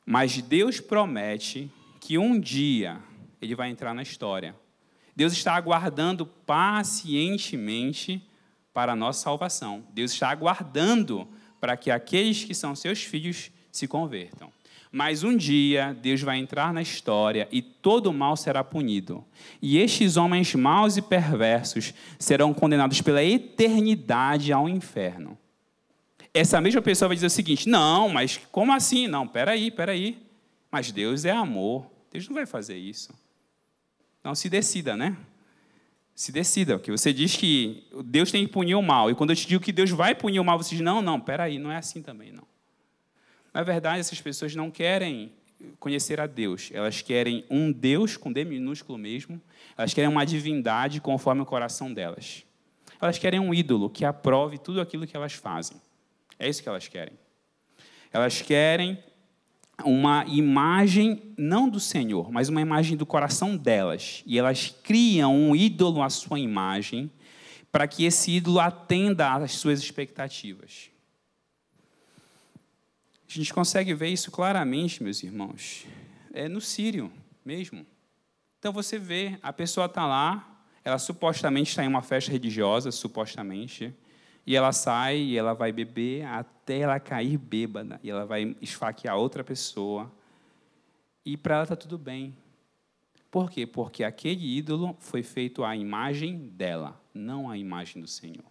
Mas Deus promete que um dia Ele vai entrar na história. Deus está aguardando pacientemente para a nossa salvação. Deus está aguardando para que aqueles que são seus filhos se convertam. Mas um dia Deus vai entrar na história e todo o mal será punido. E estes homens maus e perversos serão condenados pela eternidade ao inferno. Essa mesma pessoa vai dizer o seguinte, não, mas como assim? Não, peraí. Mas Deus é amor, Deus não vai fazer isso. Não, se decida, né? Se decida, porque você diz que Deus tem que punir o mal, e quando eu te digo que Deus vai punir o mal, você diz, não, peraí, não é assim também, não. Na verdade, essas pessoas não querem conhecer a Deus, elas querem um Deus com D minúsculo mesmo, elas querem uma divindade conforme o coração delas. Elas querem um ídolo que aprove tudo aquilo que elas fazem. É isso que elas querem. Elas querem uma imagem, não do Senhor, mas uma imagem do coração delas. E elas criam um ídolo à sua imagem para que esse ídolo atenda às suas expectativas. A gente consegue ver isso claramente, meus irmãos, no Sírio mesmo. Então você vê, a pessoa está lá, ela supostamente está em uma festa religiosa, supostamente, e ela sai e ela vai beber até ela cair bêbada, e ela vai esfaquear outra pessoa, e para ela está tudo bem. Por quê? Porque aquele ídolo foi feito à imagem dela, não à imagem do Senhor.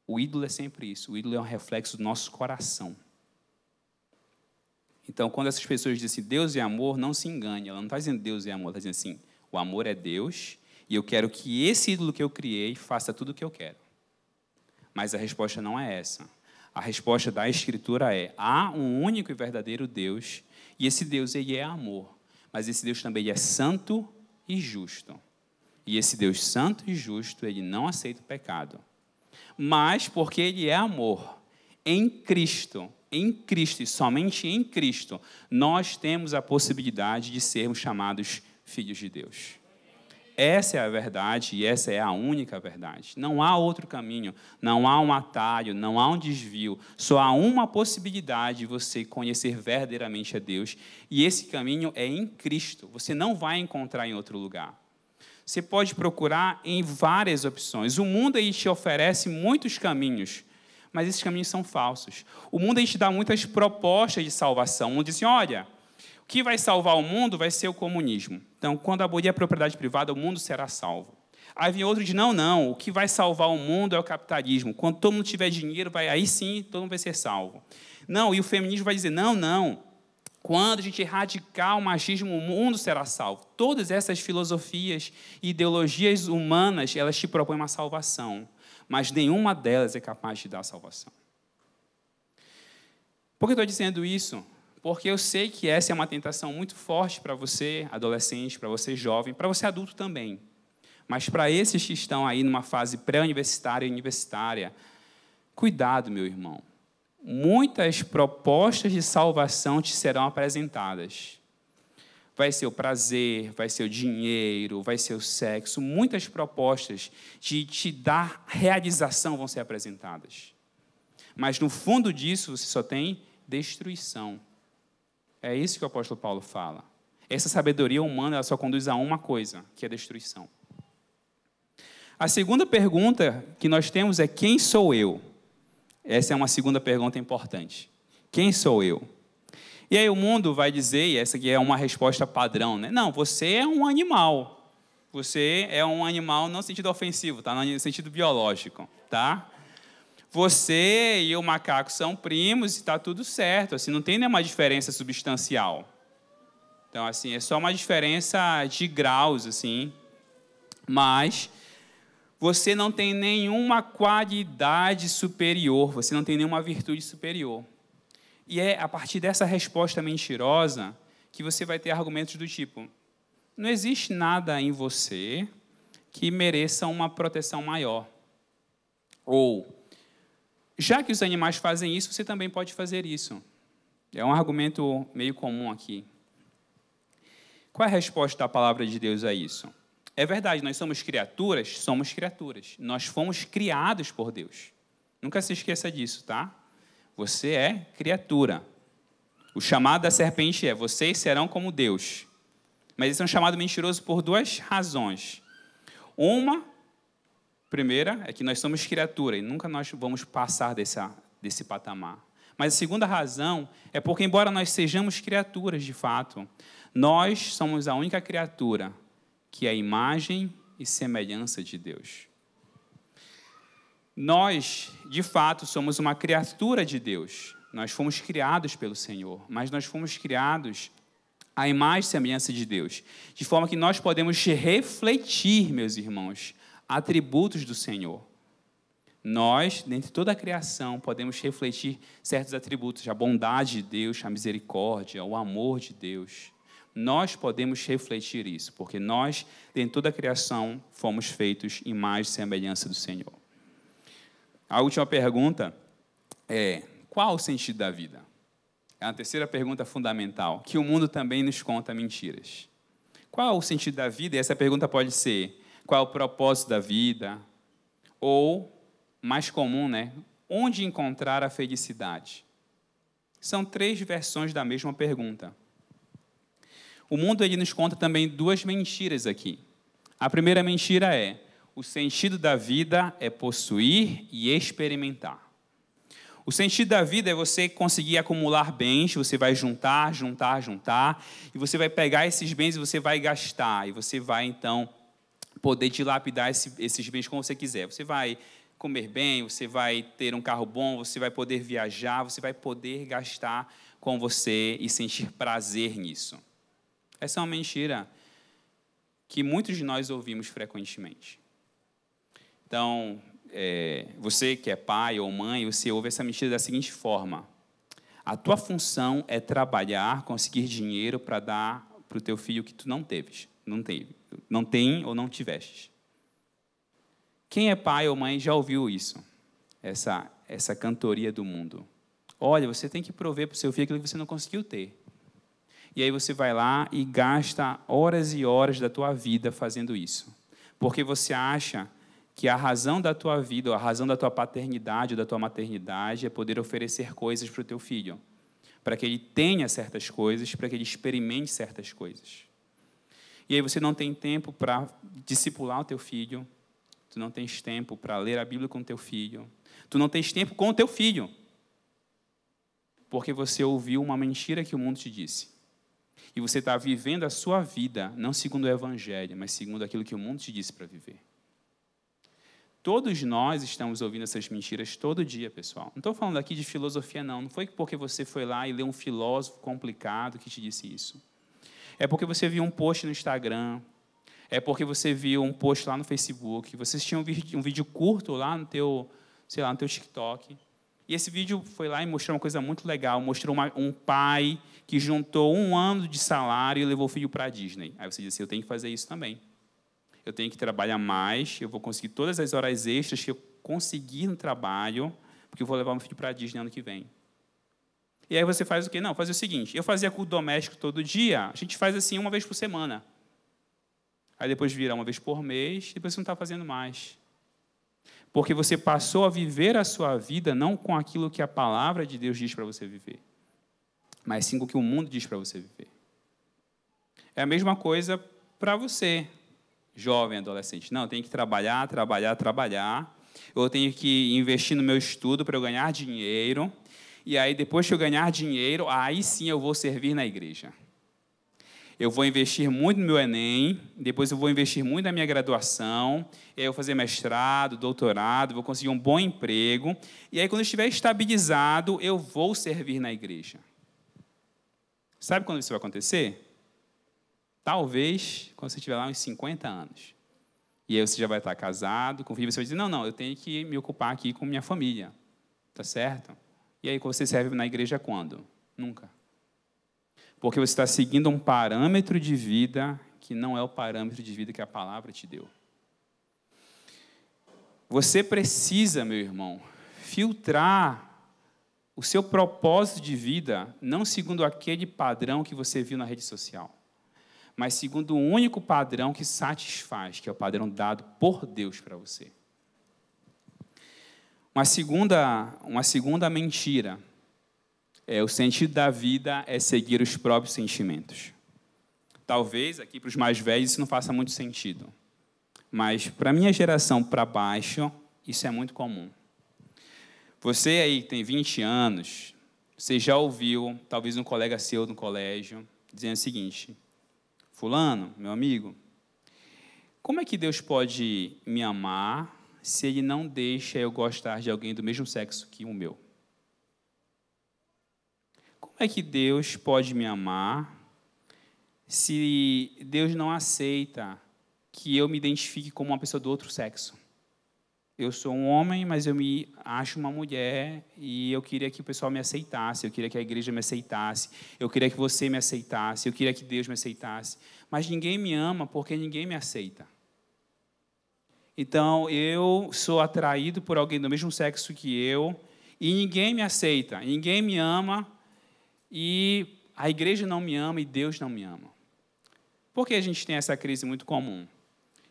O ídolo é sempre isso, o ídolo é um reflexo do nosso coração. Então, quando essas pessoas dizem assim, Deus é amor, não se engane. Ela não está dizendo Deus é amor, ela está dizendo assim, o amor é Deus e eu quero que esse ídolo que eu criei faça tudo o que eu quero. Mas a resposta não é essa. A resposta da Escritura é, há um único e verdadeiro Deus e esse Deus ele é amor. Mas esse Deus também é santo e justo. E esse Deus santo e justo, ele não aceita o pecado. mas porque Ele é amor. Em Cristo e somente em Cristo, nós temos a possibilidade de sermos chamados filhos de Deus. Essa é a verdade e essa é a única verdade. Não há outro caminho, não há um atalho, não há um desvio. Só há uma possibilidade de você conhecer verdadeiramente a Deus. E esse caminho é em Cristo. Você não vai encontrar em outro lugar. Você pode procurar em várias opções. O mundo aí te oferece muitos caminhos, mas esses caminhos são falsos. O mundo aí te dá muitas propostas de salvação. Um diz assim, olha, o que vai salvar o mundo vai ser o comunismo. Então, quando abolir a propriedade privada, o mundo será salvo. Aí vem outro e diz, não, o que vai salvar o mundo é o capitalismo. Quando todo mundo tiver dinheiro, aí sim, todo mundo vai ser salvo. Não, e o feminismo vai dizer, não. Quando a gente erradicar o machismo, o mundo será salvo. Todas essas filosofias e ideologias humanas, elas te propõem uma salvação. Mas nenhuma delas é capaz de dar salvação. Por que eu estou dizendo isso? Porque eu sei que essa é uma tentação muito forte para você, adolescente, para você jovem, para você adulto também. Mas para esses que estão aí numa fase pré-universitária e universitária, cuidado, meu irmão. Muitas propostas de salvação te serão apresentadas. Vai ser o prazer, vai ser o dinheiro, vai ser o sexo. Muitas propostas de te dar realização vão ser apresentadas. Mas, no fundo disso, você só tem destruição. É isso que o apóstolo Paulo fala. Essa sabedoria humana ela só conduz a uma coisa, que é a destruição. A segunda pergunta que nós temos é: quem sou eu? Essa é uma segunda pergunta importante. Quem sou eu? E aí o mundo vai dizer, e essa aqui é uma resposta padrão, né? Não, você é um animal. Você é um animal não no sentido ofensivo, tá? No sentido biológico, tá? Você e o macaco são primos e está tudo certo. Assim, não tem nenhuma diferença substancial. Então, assim, é só uma diferença de graus, assim. Mas você não tem nenhuma qualidade superior, você não tem nenhuma virtude superior. E é a partir dessa resposta mentirosa que você vai ter argumentos do tipo: não existe nada em você que mereça uma proteção maior. Ou, já que os animais fazem isso, você também pode fazer isso. É um argumento meio comum aqui. Qual é a resposta da palavra de Deus a isso? É verdade, nós somos criaturas. Nós fomos criados por Deus. Nunca se esqueça disso, tá? Você é criatura. O chamado da serpente é: vocês serão como Deus. Mas esse é um chamado mentiroso por duas razões. Primeira, é que nós somos criatura e nunca nós vamos passar desse patamar. Mas a segunda razão é porque, embora nós sejamos criaturas de fato, nós somos a única criatura que é a imagem e semelhança de Deus. Nós, de fato, somos uma criatura de Deus. Nós fomos criados pelo Senhor, mas nós fomos criados à imagem e semelhança de Deus, de forma que nós podemos refletir, meus irmãos, atributos do Senhor. Nós, dentre toda a criação, podemos refletir certos atributos, a bondade de Deus, a misericórdia, o amor de Deus. Nós podemos refletir isso, porque nós, dentre toda a criação, fomos feitos imagem e semelhança do Senhor. A última pergunta é: qual o sentido da vida? É a terceira pergunta fundamental, que o mundo também nos conta mentiras. Qual é o sentido da vida? E essa pergunta pode ser: qual é o propósito da vida? Ou, mais comum, né? Onde encontrar a felicidade? São três versões da mesma pergunta. O mundo ele nos conta também duas mentiras aqui. A primeira mentira é: o sentido da vida é possuir e experimentar. O sentido da vida é você conseguir acumular bens, você vai juntar, e você vai pegar esses bens e você vai gastar, e você vai, então, poder dilapidar esses bens como você quiser. Você vai comer bem, você vai ter um carro bom, você vai poder viajar, você vai poder gastar com você e sentir prazer nisso. Essa é uma mentira que muitos de nós ouvimos frequentemente. Então, você que é pai ou mãe, você ouve essa mentira da seguinte forma: a tua função é trabalhar, conseguir dinheiro para dar para o teu filho que tu não tem ou não tiveste. Quem é pai ou mãe já ouviu isso? Essa cantoria do mundo. Olha, você tem que prover para o seu filho aquilo que você não conseguiu ter. E aí você vai lá e gasta horas e horas da tua vida fazendo isso. Porque você acha que a razão da tua vida, ou a razão da tua paternidade ou da tua maternidade é poder oferecer coisas para o teu filho. Para que ele tenha certas coisas, para que ele experimente certas coisas. E aí você não tem tempo para discipular o teu filho, tu não tens tempo para ler a Bíblia com o teu filho, tu não tens tempo com o teu filho, porque você ouviu uma mentira que o mundo te disse. E você está vivendo a sua vida, não segundo o Evangelho, mas segundo aquilo que o mundo te disse para viver. Todos nós estamos ouvindo essas mentiras todo dia, pessoal. Não estou falando aqui de filosofia, não. Não foi porque você foi lá e leu um filósofo complicado que te disse isso. É porque você viu um post no Instagram, é porque você viu um post lá no Facebook, você assistiu um vídeo curto lá no teu, sei lá, no teu TikTok. E esse vídeo foi lá e mostrou uma coisa muito legal, mostrou um pai que juntou 1 ano de salário e levou o filho para a Disney. Aí você disse, eu tenho que fazer isso também. Eu tenho que trabalhar mais, eu vou conseguir todas as horas extras que eu conseguir no trabalho, porque eu vou levar meu filho para a Disney ano que vem. E aí você faz o quê? Não, faz o seguinte, eu fazia culto doméstico todo dia, a gente faz assim 1 vez por semana. Aí depois vira 1 vez por mês, depois você não está fazendo mais. Porque você passou a viver a sua vida não com aquilo que a palavra de Deus diz para você viver, mas sim com o que o mundo diz para você viver. É a mesma coisa para você, jovem, adolescente. Não, eu tenho que trabalhar. Eu tenho que investir no meu estudo para eu ganhar dinheiro. E aí, depois que eu ganhar dinheiro, aí sim eu vou servir na igreja. Eu vou investir muito no meu Enem, depois eu vou investir muito na minha graduação, e aí eu vou fazer mestrado, doutorado, vou conseguir um bom emprego, e aí, quando eu estiver estabilizado, eu vou servir na igreja. Sabe quando isso vai acontecer? Talvez quando você estiver lá uns 50 anos. E aí você já vai estar casado, com filho, você vai dizer, não, eu tenho que me ocupar aqui com minha família. Tá certo? E aí você serve na igreja quando? Nunca. Porque você está seguindo um parâmetro de vida que não é o parâmetro de vida que a palavra te deu. Você precisa, meu irmão, filtrar o seu propósito de vida, não segundo aquele padrão que você viu na rede social, mas segundo o único padrão que satisfaz, que é o padrão dado por Deus para você. Uma segunda mentira o sentido da vida é seguir os próprios sentimentos. Talvez, aqui para os mais velhos, isso não faça muito sentido. Mas, para a minha geração para baixo, isso é muito comum. Você aí que tem 20 anos, você já ouviu, talvez um colega seu no colégio, dizendo o seguinte, fulano, meu amigo, como é que Deus pode me amar se Ele não deixa eu gostar de alguém do mesmo sexo que o meu? Como é que Deus pode me amar se Deus não aceita que eu me identifique como uma pessoa do outro sexo? Eu sou um homem, mas eu me acho uma mulher e eu queria que o pessoal me aceitasse, eu queria que a igreja me aceitasse, eu queria que você me aceitasse, eu queria que Deus me aceitasse. Mas ninguém me ama porque ninguém me aceita. Então, eu sou atraído por alguém do mesmo sexo que eu e ninguém me aceita, ninguém me ama e a igreja não me ama e Deus não me ama. Por que a gente tem essa crise muito comum?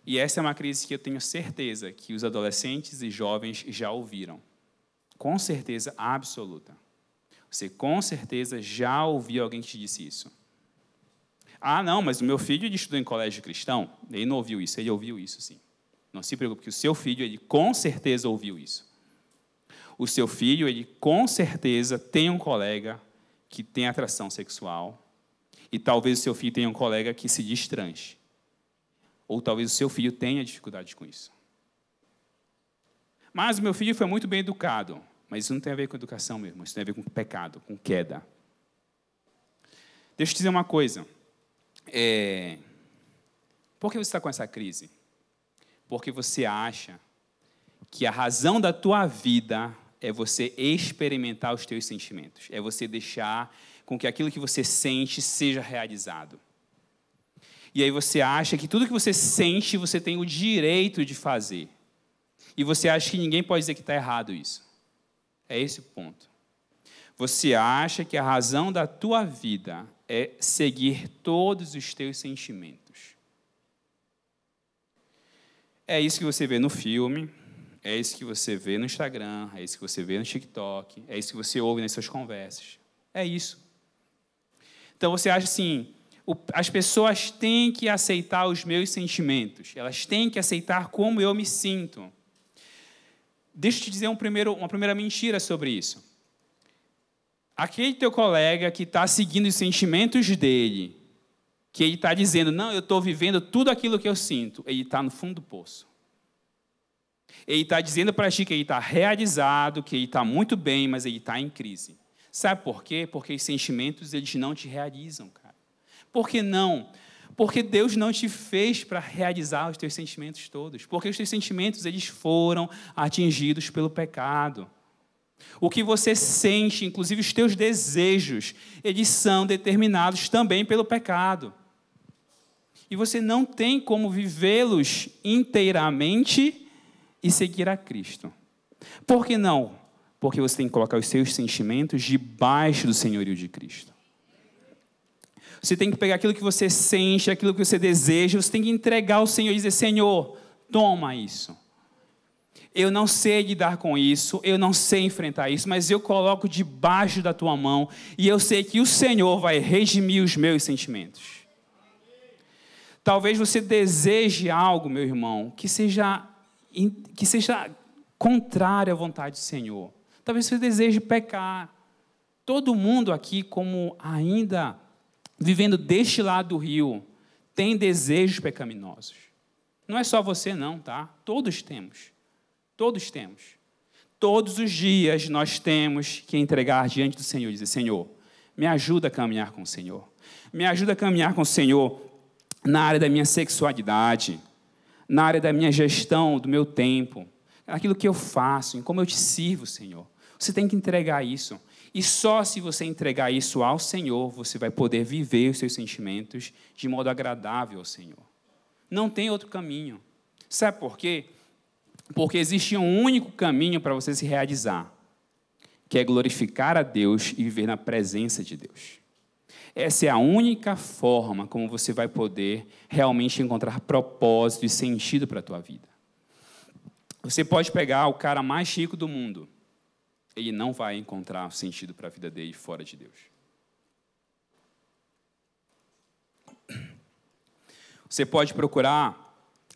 E essa é uma crise que eu tenho certeza que os adolescentes e jovens já ouviram. Com certeza absoluta. Você com certeza já ouviu alguém que te disse isso. Ah, não, mas o meu filho ele estudou em colégio cristão. Ele não ouviu isso, ele ouviu isso sim. Não se preocupe, porque o seu filho ele com certeza ouviu isso. O seu filho ele com certeza tem um colega que tem atração sexual. E talvez o seu filho tenha um colega que se diz trans. Ou talvez o seu filho tenha dificuldade com isso. Mas o meu filho foi muito bem educado. Mas isso não tem a ver com educação mesmo. Isso tem a ver com pecado, com queda. Deixa eu te dizer uma coisa. Por que você está com essa crise? Porque você acha que a razão da tua vida é você experimentar os teus sentimentos. É você deixar com que aquilo que você sente seja realizado. E aí você acha que tudo que você sente, você tem o direito de fazer. E você acha que ninguém pode dizer que está errado isso. É esse o ponto. Você acha que a razão da tua vida é seguir todos os teus sentimentos. É isso que você vê no filme, é isso que você vê no Instagram, é isso que você vê no TikTok, é isso que você ouve nas suas conversas. É isso. Então você acha assim, as pessoas têm que aceitar os meus sentimentos, elas têm que aceitar como eu me sinto. Deixa eu te dizer uma primeira mentira sobre isso. Aquele teu colega que está seguindo os sentimentos dele, que ele está dizendo, não, eu estou vivendo tudo aquilo que eu sinto, ele está no fundo do poço. Ele está dizendo para ti que ele está realizado, que ele está muito bem, mas ele está em crise. Sabe por quê? Porque os sentimentos, eles não te realizam, cara. Por que não? Porque Deus não te fez para realizar os teus sentimentos todos. Porque os teus sentimentos, eles foram atingidos pelo pecado. O que você sente, inclusive os teus desejos, eles são determinados também pelo pecado. E você não tem como vivê-los inteiramente e seguir a Cristo. Por que não? Porque você tem que colocar os seus sentimentos debaixo do senhorio de Cristo. Você tem que pegar aquilo que você sente, aquilo que você deseja, você tem que entregar ao Senhor e dizer, Senhor, toma isso. Eu não sei lidar com isso, eu não sei enfrentar isso, mas eu coloco debaixo da tua mão e eu sei que o Senhor vai redimir os meus sentimentos. Talvez você deseje algo, meu irmão, que seja contrário à vontade do Senhor. Talvez você deseje pecar. Todo mundo aqui, como ainda vivendo deste lado do rio, tem desejos pecaminosos. Não é só você não, tá? Todos temos. Todos temos. Todos os dias nós temos que entregar diante do Senhor e dizer, Senhor, me ajuda a caminhar com o Senhor. Me ajuda a caminhar com o Senhor na área da minha sexualidade, na área da minha gestão do meu tempo, naquilo que eu faço, em como eu te sirvo, Senhor. Você tem que entregar isso. E só se você entregar isso ao Senhor, você vai poder viver os seus sentimentos de modo agradável ao Senhor. Não tem outro caminho. Sabe por quê? Porque existe um único caminho para você se realizar, que é glorificar a Deus e viver na presença de Deus. Essa é a única forma como você vai poder realmente encontrar propósito e sentido para a tua vida. Você pode pegar o cara mais rico do mundo, ele não vai encontrar sentido para a vida dele fora de Deus. Você pode procurar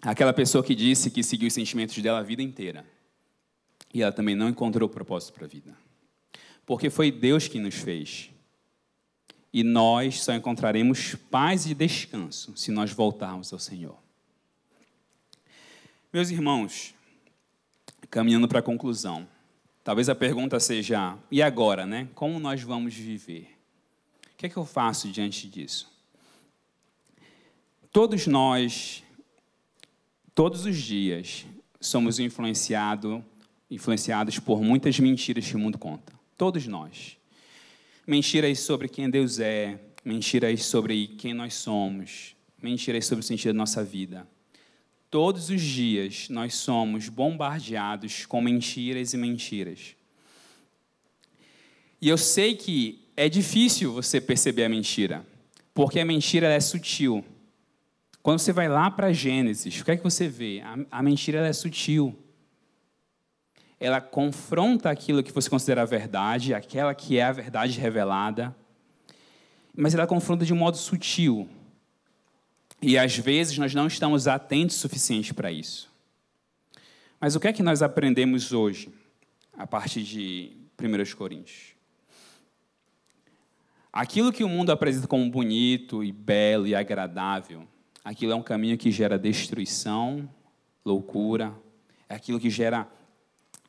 aquela pessoa que disse que seguiu os sentimentos dela a vida inteira. E ela também não encontrou propósito para a vida. Porque foi Deus que nos fez. E nós só encontraremos paz e descanso se nós voltarmos ao Senhor. Meus irmãos, caminhando para a conclusão, talvez a pergunta seja, e agora, né? Como nós vamos viver? O que é que eu faço diante disso? Todos nós, todos os dias, somos influenciados por muitas mentiras que o mundo conta. Todos nós. Mentiras sobre quem Deus é, mentiras sobre quem nós somos, mentiras sobre o sentido da nossa vida. Todos os dias nós somos bombardeados com mentiras e mentiras. E eu sei que é difícil você perceber a mentira, porque a mentira é sutil. Quando você vai lá para Gênesis, o que é que você vê? A mentira é sutil. Ela confronta aquilo que você considera a verdade, aquela que é a verdade revelada, mas ela confronta de um modo sutil. E, às vezes, nós não estamos atentos o suficiente para isso. Mas o que é que nós aprendemos hoje, a partir de 1 Coríntios? Aquilo que o mundo apresenta como bonito e belo e agradável, aquilo é um caminho que gera destruição, loucura, é aquilo que gera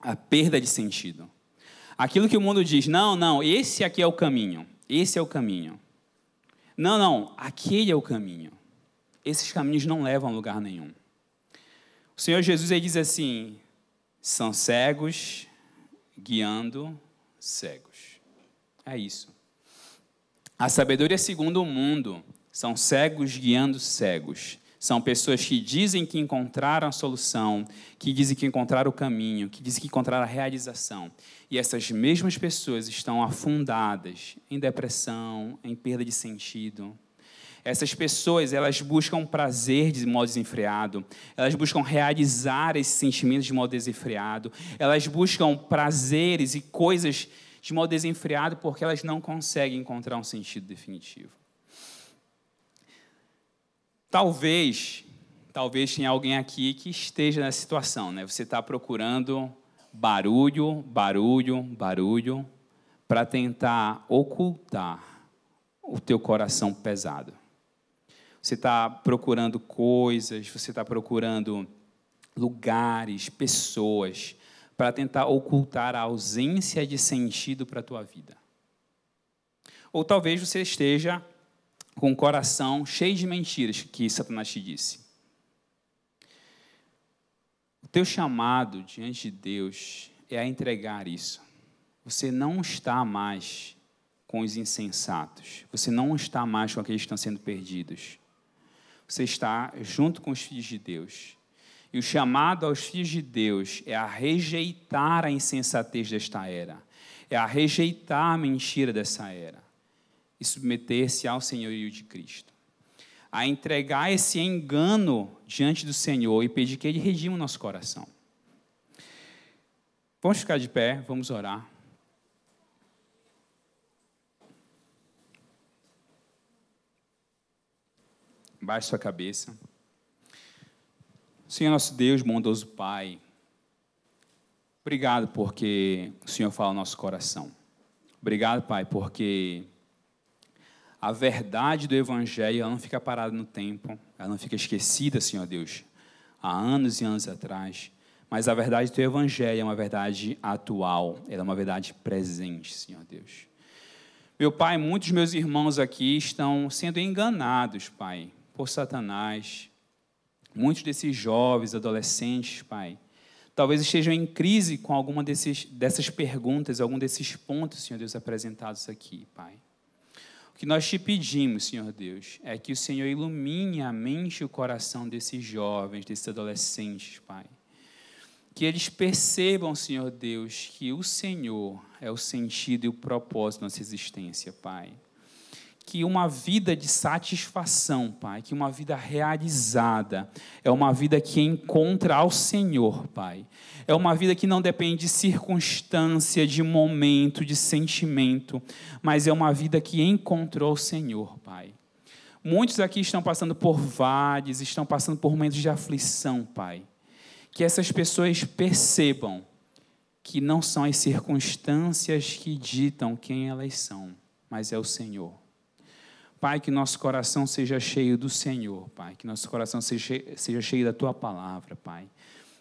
a perda de sentido. Aquilo que o mundo diz, não, esse aqui é o caminho, esse é o caminho. Não, aquele é o caminho. Esses caminhos não levam a lugar nenhum. O Senhor Jesus ele diz assim, são cegos guiando cegos. É isso. A sabedoria segundo o mundo são cegos guiando cegos. São pessoas que dizem que encontraram a solução, que dizem que encontraram o caminho, que dizem que encontraram a realização. E essas mesmas pessoas estão afundadas em depressão, em perda de sentido. Essas pessoas, elas buscam prazer de modo desenfreado, elas buscam realizar esses sentimentos de modo desenfreado, elas buscam prazeres e coisas de modo desenfreado porque elas não conseguem encontrar um sentido definitivo. Talvez tenha alguém aqui que esteja nessa situação, né? Você está procurando barulho para tentar ocultar o teu coração pesado. Você está procurando coisas, você está procurando lugares, pessoas, para tentar ocultar a ausência de sentido para a tua vida. Ou talvez você esteja com o coração cheio de mentiras que Satanás te disse. O teu chamado diante de Deus é a entregar isso. Você não está mais com os insensatos. Você não está mais com aqueles que estão sendo perdidos. Você está junto com os filhos de Deus. E o chamado aos filhos de Deus é a rejeitar a insensatez desta era. É a rejeitar a mentira dessa era. E submeter-se ao senhorio de Cristo. A entregar esse engano diante do Senhor e pedir que Ele redima o nosso coração. Vamos ficar de pé, vamos orar. Baixe sua cabeça. Senhor nosso Deus, bondoso Pai, obrigado porque o Senhor fala no nosso coração. Obrigado, Pai, porque a verdade do Evangelho ela não fica parada no tempo, ela não fica esquecida, Senhor Deus, há anos e anos atrás, mas a verdade do Teu Evangelho é uma verdade atual, ela é uma verdade presente, Senhor Deus. Meu Pai, muitos meus irmãos aqui estão sendo enganados, Pai, por Satanás. Muitos desses jovens, adolescentes, Pai, talvez estejam em crise com alguma dessas perguntas, algum desses pontos, Senhor Deus, apresentados aqui, Pai. O que nós te pedimos, Senhor Deus, é que o Senhor ilumine a mente e o coração desses jovens, desses adolescentes, Pai. Que eles percebam, Senhor Deus, que o Senhor é o sentido e o propósito da nossa existência, Pai. Que uma vida de satisfação, Pai, que uma vida realizada, é uma vida que encontra ao Senhor, Pai. É uma vida que não depende de circunstância, de momento, de sentimento, mas é uma vida que encontrou o Senhor, Pai. Muitos aqui estão passando por vales, estão passando por momentos de aflição, Pai. Que essas pessoas percebam que não são as circunstâncias que ditam quem elas são, mas é o Senhor. Pai, que nosso coração seja cheio do Senhor, Pai. Que nosso coração seja cheio da Tua palavra, Pai.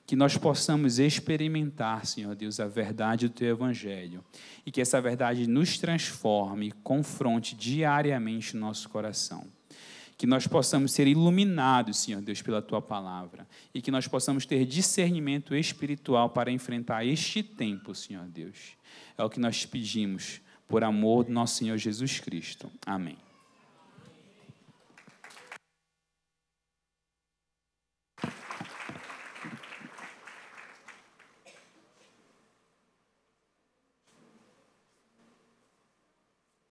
Que nós possamos experimentar, Senhor Deus, a verdade do Teu Evangelho. E que essa verdade nos transforme, confronte diariamente o nosso coração. Que nós possamos ser iluminados, Senhor Deus, pela Tua palavra. E que nós possamos ter discernimento espiritual para enfrentar este tempo, Senhor Deus. É o que nós te pedimos, por amor do nosso Senhor Jesus Cristo. Amém.